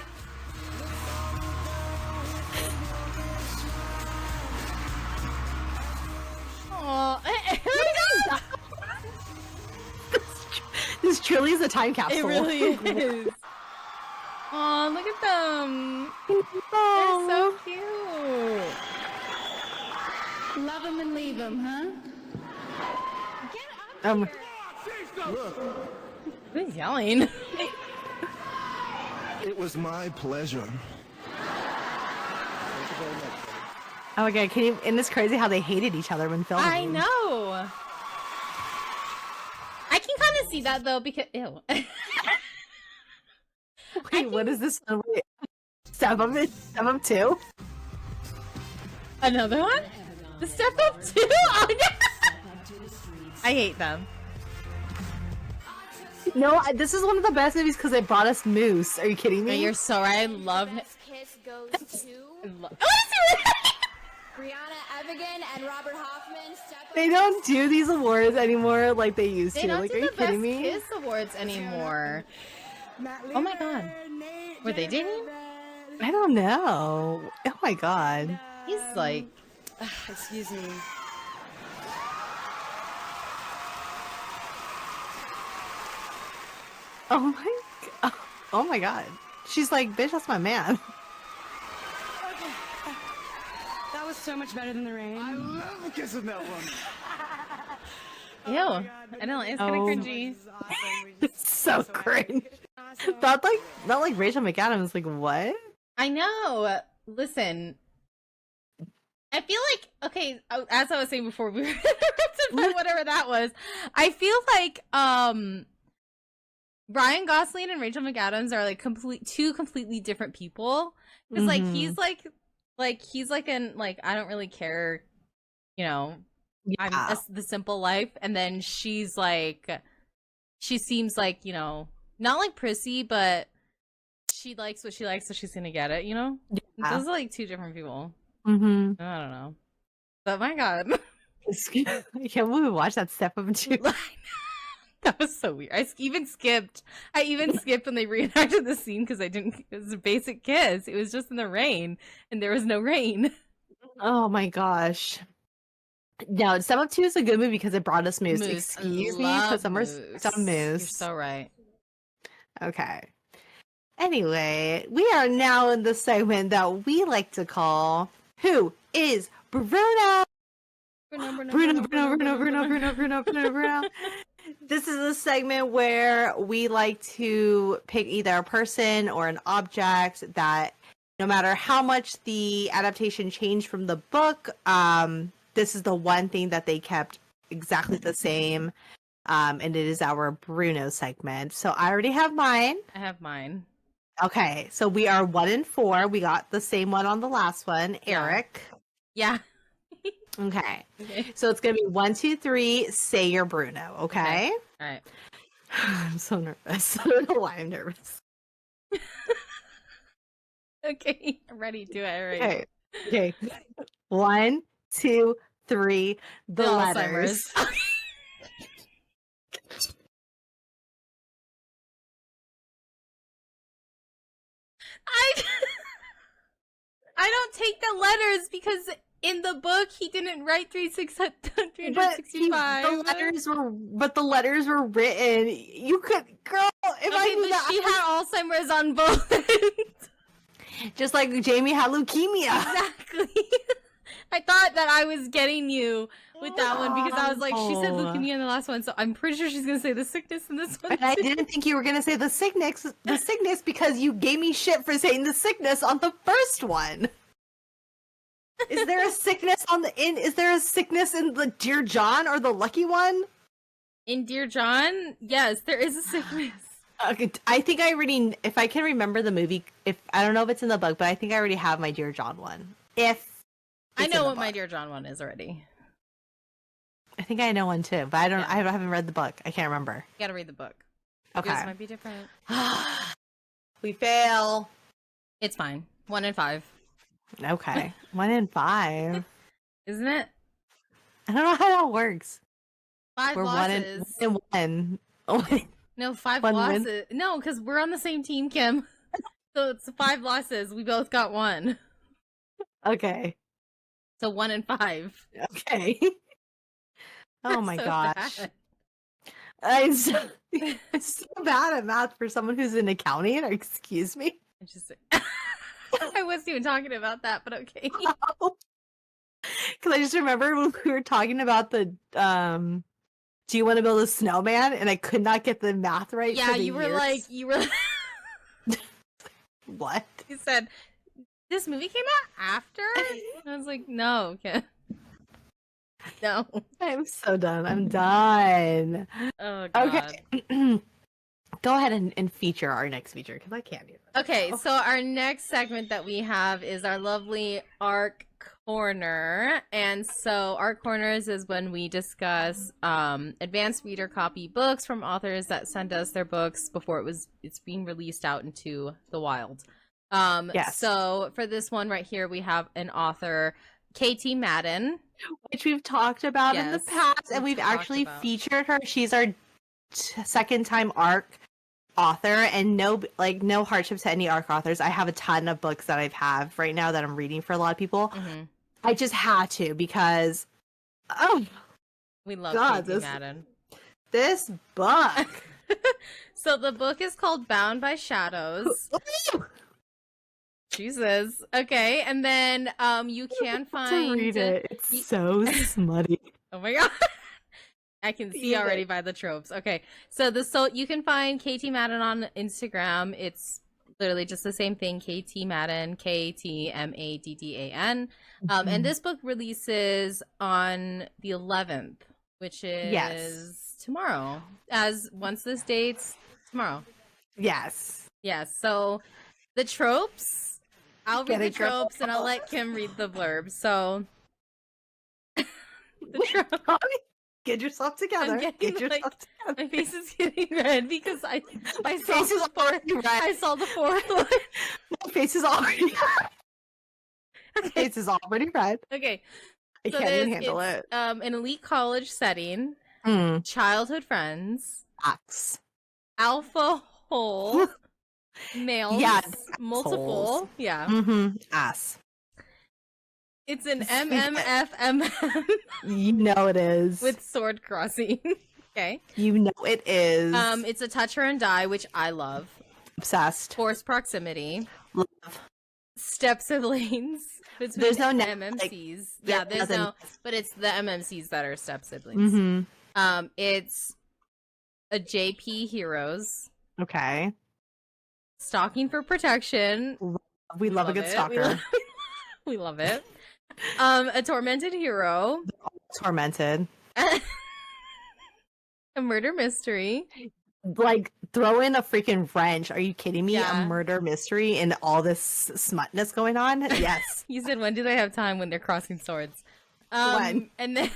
Speaker 2: Oh,
Speaker 1: this truly is a time capsule.
Speaker 2: It really is. Oh, look at them.
Speaker 1: Oh.
Speaker 2: They're so cute.
Speaker 3: love him and leave him, huh? Get up here.
Speaker 2: Who's yelling?
Speaker 5: It was my pleasure.
Speaker 1: Oh my god, and it's crazy how they hated each other when filming.
Speaker 2: I know. I can kind of see that though because ew.
Speaker 1: Wait, what is this? Wait. Step Up 2?
Speaker 2: Another one? The Step Up 2? Oh, no! I hate them.
Speaker 1: No, this is one of the best movies because they brought us Moose. Are you kidding
Speaker 2: No,
Speaker 1: me?
Speaker 2: you're so right. I love it.
Speaker 3: Best kiss goes to Brianna Evigan and Robert Hoffman. Step Up
Speaker 1: They don't do these awards anymore like they used
Speaker 2: They
Speaker 1: to.
Speaker 2: don't
Speaker 1: Like,
Speaker 2: do
Speaker 1: are
Speaker 2: the
Speaker 1: you kidding
Speaker 2: Best
Speaker 1: me?
Speaker 2: Kiss Awards anymore. Oh my god. Were they dating?
Speaker 1: I don't know. Oh my god.
Speaker 2: He's like...
Speaker 3: Excuse me.
Speaker 1: Oh my god. She's like, bitch, that's my man.
Speaker 5: That was so much better than the rain.
Speaker 4: I love kissing that one.
Speaker 2: Ew. I know, it's kind of cringy.
Speaker 1: It's so cringe. Not like Rachel McAdams. Like, what?
Speaker 2: I know. Listen. I feel like, okay, as I was saying before, we were whatever that was. I feel like, Ryan Gosling and Rachel McAdams are like two completely different people. Because like he's like an like I don't really care, you know.
Speaker 1: Yeah.
Speaker 2: The simple life, and then she's like, she seems like, you know, not like prissy, but she likes what she likes, so she's gonna get it, you know.
Speaker 1: Yeah.
Speaker 2: Those are like two different people.
Speaker 1: Mm-hmm.
Speaker 2: I don't know, but my god.
Speaker 1: I can't believe we watched that Step Up 2.
Speaker 2: That was so weird. I even skipped when they reenacted the scene because it was a basic kiss. It was just in the rain, and there was no rain.
Speaker 1: Oh my gosh. No, Step Up 2 is a good movie because it brought us Moose.
Speaker 2: Moose.
Speaker 1: Excuse me,
Speaker 2: Love
Speaker 1: put some respect on Moose.
Speaker 2: You're so right.
Speaker 1: Okay. Anyway, we are now in the segment that we like to call Who is Bruno? Bruno. This is a segment where we like to pick either a person or an object that no matter how much the adaptation changed from the book, this is the one thing that they kept exactly the same. And it is our Bruno segment. So I already have mine.
Speaker 2: I have mine.
Speaker 1: Okay, so we are 1 and 4. We got the same one on the last one, Eric.
Speaker 2: Yeah.
Speaker 1: Okay.
Speaker 2: Okay.
Speaker 1: So it's gonna be 1, 2, 3. Say your Bruno. Okay.
Speaker 2: All right.
Speaker 1: I'm so nervous. I don't know why I'm nervous.
Speaker 2: Okay. I'm ready. Do it. All right.
Speaker 1: Okay. 1, 2, 3. The letters.
Speaker 2: Alzheimer's. I don't take the letters because in the book he didn't write 365.
Speaker 1: But the letters were written. You could, girl. If I
Speaker 2: Okay,
Speaker 1: knew
Speaker 2: but
Speaker 1: that,
Speaker 2: she had Alzheimer's on both ends.
Speaker 1: just like Jamie had leukemia.
Speaker 2: Exactly. I thought that I was getting you with that one because I was like, she said leukemia in the last one, so I'm pretty sure she's gonna say the sickness in this one.
Speaker 1: And I
Speaker 2: too.
Speaker 1: didn't think you were gonna say the sickness because you gave me shit for saying the sickness on the first one. Is there a sickness is there a sickness in the Dear John or the Lucky One?
Speaker 2: In Dear John, yes, there is a sickness.
Speaker 1: Okay, I think I already, if I can remember the movie, if I don't know if it's in the book, but I think I already have my Dear John one. If
Speaker 2: I
Speaker 1: it's
Speaker 2: know
Speaker 1: in the
Speaker 2: what my
Speaker 1: book.
Speaker 2: Dear John one is already.
Speaker 1: I think I know one too, but I don't.
Speaker 2: Yeah.
Speaker 1: I haven't read the book. I can't remember.
Speaker 2: You gotta read the book.
Speaker 1: Okay.
Speaker 2: Yours might be different.
Speaker 1: We fail.
Speaker 2: It's fine. 1 and 5.
Speaker 1: Okay. 1 and 5.
Speaker 2: Isn't it?
Speaker 1: I don't know how that works.
Speaker 2: 5
Speaker 1: We're
Speaker 2: losses.
Speaker 1: 1 and 1.
Speaker 2: No, 5
Speaker 1: 1 win.
Speaker 2: losses. No, because we're on the same team, Kim. So it's 5 losses. We both got 1.
Speaker 1: Okay.
Speaker 2: So 1 and 5.
Speaker 1: Okay. Oh my
Speaker 2: So
Speaker 1: gosh.
Speaker 2: bad.
Speaker 1: I'm so bad at math for someone who's in accounting. Excuse me.
Speaker 2: I just I wasn't even talking about that, but okay.
Speaker 1: Because I just remember when we were talking about the do you want to build a snowman? And I could not get the math right.
Speaker 2: Yeah,
Speaker 1: for the
Speaker 2: you were
Speaker 1: years.
Speaker 2: like
Speaker 1: What?
Speaker 2: you said this movie came out after? I was like, no, Kim. No.
Speaker 1: I'm so done. I'm done.
Speaker 2: Oh god.
Speaker 1: Okay. go ahead and feature our next feature because I can't do that.
Speaker 2: Okay, so our next segment that we have is our lovely ARC Corner. And so ARC Corners is when we discuss advanced reader copy books from authors that send us their books before it's being released out into the wild.
Speaker 1: Yes.
Speaker 2: So for this one right here, we have an author, KTMADDEN,
Speaker 1: which we've talked about in the
Speaker 2: Yes,
Speaker 1: past, and
Speaker 2: we've
Speaker 1: we've
Speaker 2: talked
Speaker 1: actually
Speaker 2: about.
Speaker 1: featured her. She's our second time ARC author, and no hardships to any ARC authors. I have a ton of books that I've have right now that I'm reading for a lot of people.
Speaker 2: Mm-hmm.
Speaker 1: I just had to because
Speaker 2: We love
Speaker 1: God,
Speaker 2: KTMADDEN.
Speaker 1: this book.
Speaker 2: So the book is called Bound by Shadows. Jesus. Okay, and then you can find
Speaker 1: to read it. It's so smutty.
Speaker 2: Oh my god. I can see already by the tropes. Okay. So you can find KTMADDEN on Instagram. It's literally just the same thing, KTMADDEN, KTMADDAN. And this book releases on the 11th, which is tomorrow. Once this dates, tomorrow.
Speaker 1: Yes.
Speaker 2: Yes. So the tropes, I'll read the
Speaker 1: girl.
Speaker 2: tropes and I'll let Kim read the blurb. So the tropes.
Speaker 1: Get yourself together.
Speaker 2: Getting,
Speaker 1: Get yourself together.
Speaker 2: my face is getting red because I saw
Speaker 1: face is already red.
Speaker 2: I saw the fourth one.
Speaker 1: My face is already red. My face is already red.
Speaker 2: Okay.
Speaker 1: I can't even handle it.
Speaker 2: An elite college setting, childhood friends,
Speaker 1: Facts.
Speaker 2: alpha hole, males, multiple.
Speaker 1: assholes.
Speaker 2: Yeah.
Speaker 1: Ass.
Speaker 2: It's an MMFMM
Speaker 1: You know it is.
Speaker 2: with sword crossing. Okay.
Speaker 1: You know it is.
Speaker 2: It's a touch her and die, which I love.
Speaker 1: Obsessed.
Speaker 2: Forced proximity.
Speaker 1: Love.
Speaker 2: Step siblings.
Speaker 1: There's no
Speaker 2: MMCs. Yeah, there's
Speaker 1: nothing.
Speaker 2: no, but it's the MMCs that are step siblings.
Speaker 1: Mm-hmm.
Speaker 2: It's a JP Heroes.
Speaker 1: Okay.
Speaker 2: Stalking for protection.
Speaker 1: We love a good stalker.
Speaker 2: We love it. A tormented hero.
Speaker 1: Tormented.
Speaker 2: A murder mystery.
Speaker 1: Like, throw in a freaking wrench. Are you kidding me?
Speaker 2: Yeah.
Speaker 1: A murder mystery and all this smutness going on? Yes.
Speaker 2: You said, when do they have time when they're crossing swords?
Speaker 1: When?
Speaker 2: And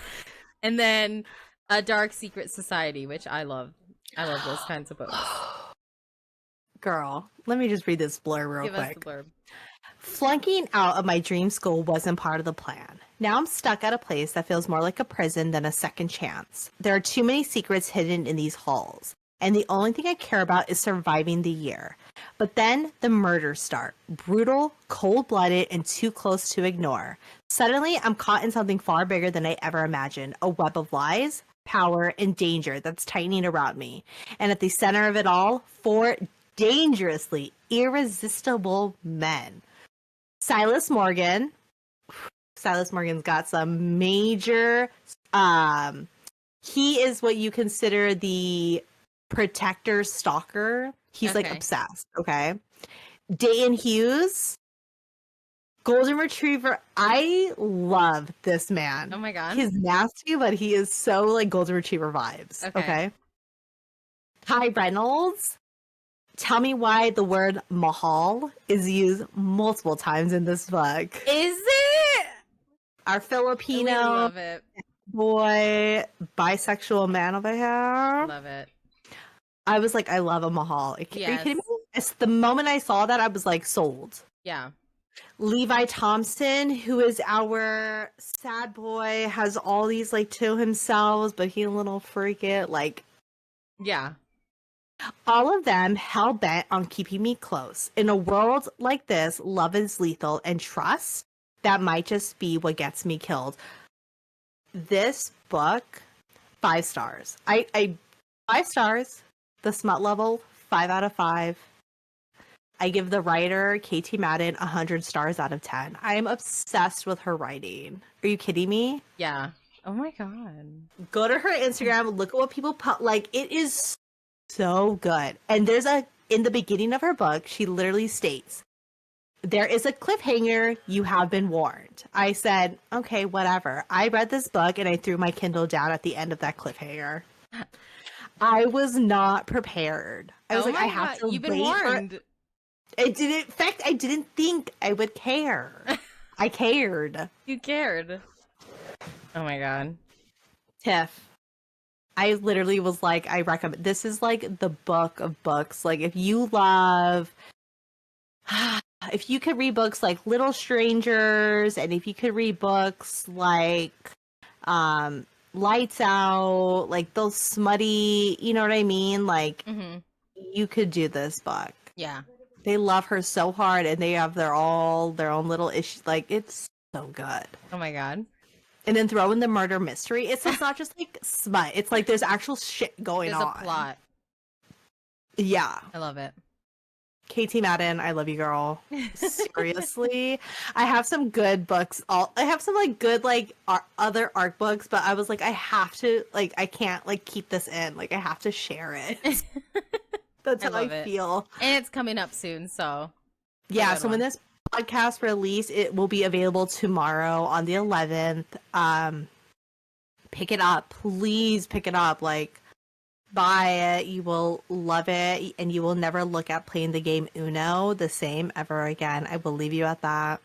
Speaker 2: then a dark secret society, which I love. I love those kinds of books.
Speaker 1: Girl, let me just read this blurb real
Speaker 2: Give us
Speaker 1: quick.
Speaker 2: the blurb.
Speaker 1: Flunking out of my dream school wasn't part of the plan. Now I'm stuck at a place that feels more like a prison than a second chance. There are too many secrets hidden in these halls, and the only thing I care about is surviving the year. But then the murders start. Brutal, cold-blooded, and too close to ignore. Suddenly, I'm caught in something far bigger than I ever imagined. A web of lies, power, and danger that's tightening around me. And at the center of it all, 4 dangerously irresistible men. Silas Morgan. Silas Morgan's got some major he is what you consider the protector stalker. He's like
Speaker 2: Okay.
Speaker 1: obsessed, okay? Dayton Hughes, golden retriever. I love this man.
Speaker 2: Oh my god.
Speaker 1: He's nasty, but he is so like golden retriever vibes. Okay. Ty Reynolds. Tell me why the word Mahal is used multiple times in this book.
Speaker 2: Is it?
Speaker 1: Our
Speaker 2: We
Speaker 1: Filipino
Speaker 2: love it.
Speaker 1: boy, bisexual man over here.
Speaker 2: Love it.
Speaker 1: I was like, I love a Mahal. Are you kidding me?
Speaker 2: Yes.
Speaker 1: It's the moment I saw that, I was like, sold.
Speaker 2: Yeah.
Speaker 1: Levi Thompson, who is our sad boy, has all these like to himself, but he's a little freak it. Like,
Speaker 2: Yeah.
Speaker 1: all of them hell bent on keeping me close. In a world like this, love is lethal, and trust, that might just be what gets me killed. This book, 5 stars. I 5 stars. The smut level, 5 out of 5. I give the writer, KTMADDEN, 100 stars out of 10. I am obsessed with her writing. Are you kidding me?
Speaker 2: Yeah. Oh my god.
Speaker 1: Go to her Instagram, look at what people put. Like, it is so good. And in the beginning of her book, she literally states, there is a cliffhanger, you have been warned. I said, okay, whatever. I read this book and I threw my Kindle down at the end of that cliffhanger. I was not prepared. I was
Speaker 2: Oh
Speaker 1: like, I
Speaker 2: my
Speaker 1: have
Speaker 2: God,
Speaker 1: to
Speaker 2: you've been
Speaker 1: wait for
Speaker 2: warned.
Speaker 1: it. Didn't. In fact, I didn't think I would care. I cared.
Speaker 2: You cared. Oh my God.
Speaker 1: Tiff, I literally was like, I recommend. This is like the book of books. Like, if you love, if you could read books like Little Strangers, and if you could read books like, Lights Out, like those smutty, you know what I mean? Like,
Speaker 2: Mm-hmm.
Speaker 1: you could do this book.
Speaker 2: Yeah.
Speaker 1: They love her so hard, and they have their own little issues. Like, it's so good.
Speaker 2: Oh my God.
Speaker 1: And then throw in the murder mystery. It's not just like smut. It's like there's actual shit going
Speaker 2: There's
Speaker 1: on.
Speaker 2: a plot.
Speaker 1: Yeah.
Speaker 2: I love it.
Speaker 1: KTMADDEN, I love you, girl. Seriously. I have some good books. I have some like good like other art books, but I was like, I have to like, I can't like keep this in. Like, I have to share it. That's how
Speaker 2: love
Speaker 1: I
Speaker 2: it.
Speaker 1: feel.
Speaker 2: And it's coming up soon, so.
Speaker 1: Yeah,
Speaker 2: good
Speaker 1: so when
Speaker 2: one.
Speaker 1: this podcast release, it will be available tomorrow on the 11th. Pick it up. Please pick it up. Like, buy it. You will love it, and you will never look at playing the game Uno the same ever again. I will leave you at that.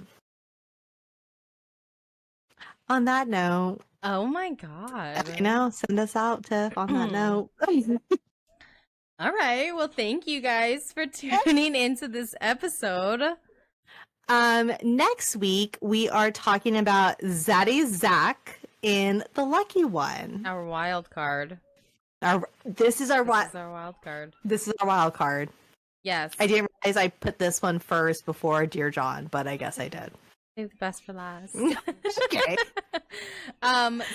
Speaker 1: On that note,
Speaker 2: Oh my God.
Speaker 1: I know, send us out, Tiff, on that note.
Speaker 2: All right. Well, thank you guys for tuning into this episode.
Speaker 1: Next week, we are talking about Zaddy Zach in The Lucky One.
Speaker 2: Our wild card.
Speaker 1: This is our
Speaker 2: This is our wild card.
Speaker 1: This is our wild card.
Speaker 2: Yes.
Speaker 1: I didn't realize I put this one first before Dear John, but I guess I did.
Speaker 2: Save the best for last.
Speaker 1: Okay.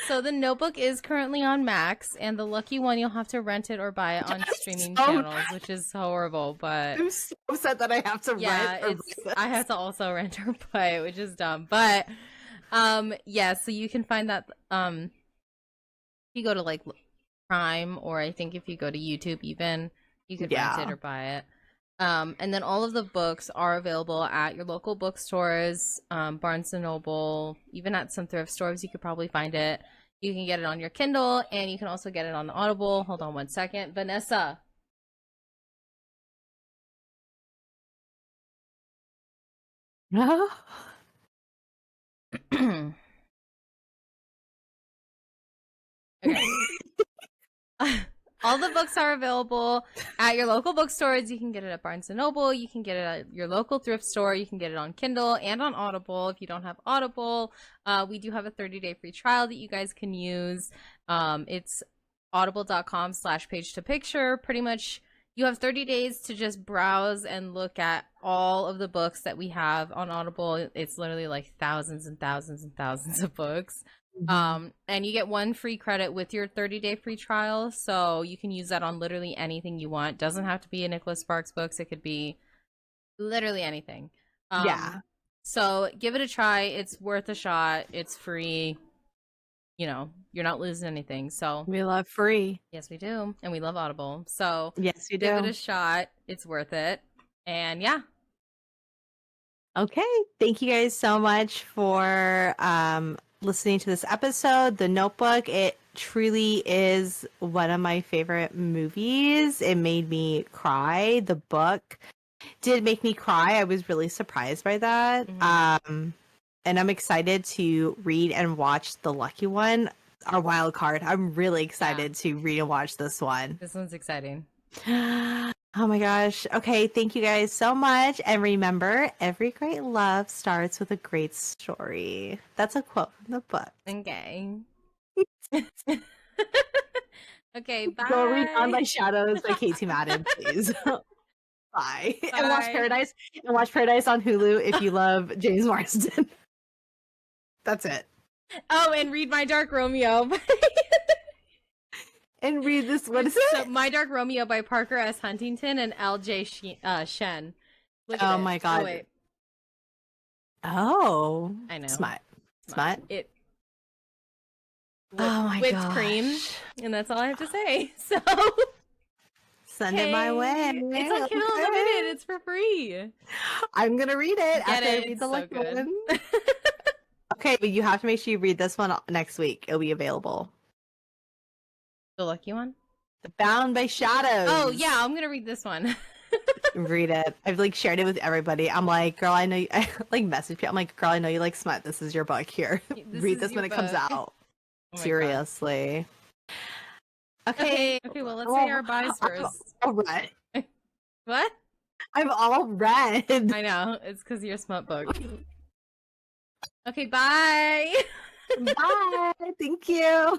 Speaker 2: So the Notebook is currently on Max, and the Lucky One you'll have to rent it or buy it on streaming channels, which is horrible. But
Speaker 1: I'm so upset that I have to
Speaker 2: yeah,
Speaker 1: rent.
Speaker 2: I have to also rent or buy it, which is dumb. But yeah, so you can find that if you go to like Prime, or I think if you go to YouTube, even you could rent it or buy it. And then all of the books are available at your local bookstores, Barnes & Noble, even at some thrift stores. You could probably find it. You can get it on your Kindle, and you can also get it on the Audible. Hold on one second. Vanessa.
Speaker 1: No.
Speaker 2: Okay. All the books are available at your local bookstores. You can get it at Barnes & Noble. You can get it at your local thrift store. You can get it on Kindle and on Audible. If you don't have Audible, we do have a 30-day free trial that you guys can use. It's audible.com/page-to-picture. Pretty much you have 30 days to just browse and look at all of the books that we have on Audible. It's literally like thousands and thousands and thousands of books. And you get 1 free credit with your 30-day free trial, so you can use that on literally anything you want. Doesn't have to be a Nicholas Sparks books. It could be literally anything.
Speaker 1: Yeah.
Speaker 2: So give it a try. It's worth a shot. It's free. You know, you're not losing anything. So
Speaker 1: We love free.
Speaker 2: yes, we do, and we love Audible. So
Speaker 1: Yes, we do.
Speaker 2: give it a shot. It's worth it. And yeah.
Speaker 1: Okay. Thank you guys so much for listening to this episode. The Notebook, it truly is one of my favorite movies. It made me cry. The book did make me cry. I was really surprised by that. And I'm excited to read and watch The Lucky One, our wild card. I'm really excited to read and watch this one.
Speaker 2: This one's exciting.
Speaker 1: Oh my gosh. Okay, thank you guys so much. And remember, every great love starts with a great story. That's a quote from the book.
Speaker 2: Okay. Okay, bye.
Speaker 1: Go read On My Shadows by KTMADDEN, please. Bye. And watch
Speaker 2: Bye.
Speaker 1: Paradise. And watch Paradise on Hulu if you love James Marsden. That's it.
Speaker 2: Oh, and read My Dark Romeo.
Speaker 1: And read this. What is
Speaker 2: So,
Speaker 1: it?
Speaker 2: My Dark Romeo by Parker S. Huntington and L.J. Shen. Look at
Speaker 1: Oh
Speaker 2: it.
Speaker 1: my God.
Speaker 2: Oh, wait.
Speaker 1: Oh.
Speaker 2: I know.
Speaker 1: Smut. Smut.
Speaker 2: It.
Speaker 1: Oh my
Speaker 2: whipped
Speaker 1: gosh.
Speaker 2: cream, and that's all I have to say. So
Speaker 1: Send it my way.
Speaker 2: It's on Kindle Unlimited. It's for free.
Speaker 1: I'm gonna read it
Speaker 2: Get
Speaker 1: after
Speaker 2: it.
Speaker 1: I read
Speaker 2: It's
Speaker 1: the
Speaker 2: so
Speaker 1: lucky
Speaker 2: good.
Speaker 1: one. Okay, but you have to make sure you read this one next week. It'll be available.
Speaker 2: The lucky one.
Speaker 1: The Bound by Shadows.
Speaker 2: Oh yeah, I'm gonna read this one.
Speaker 1: Read it. I've like shared it with everybody. I'm like, girl, I know you, I like message people. I'm like, girl, I know you like smut. This is your book here. Read
Speaker 2: is
Speaker 1: this
Speaker 2: your
Speaker 1: when it comes
Speaker 2: book.
Speaker 1: out.
Speaker 2: Oh my God.
Speaker 1: Seriously. Okay.
Speaker 2: Okay, well, let's say our buys first.
Speaker 1: All right.
Speaker 2: What?
Speaker 1: I'm all red.
Speaker 2: I know. It's because of your smut book. Okay, bye.
Speaker 1: Bye. Thank you.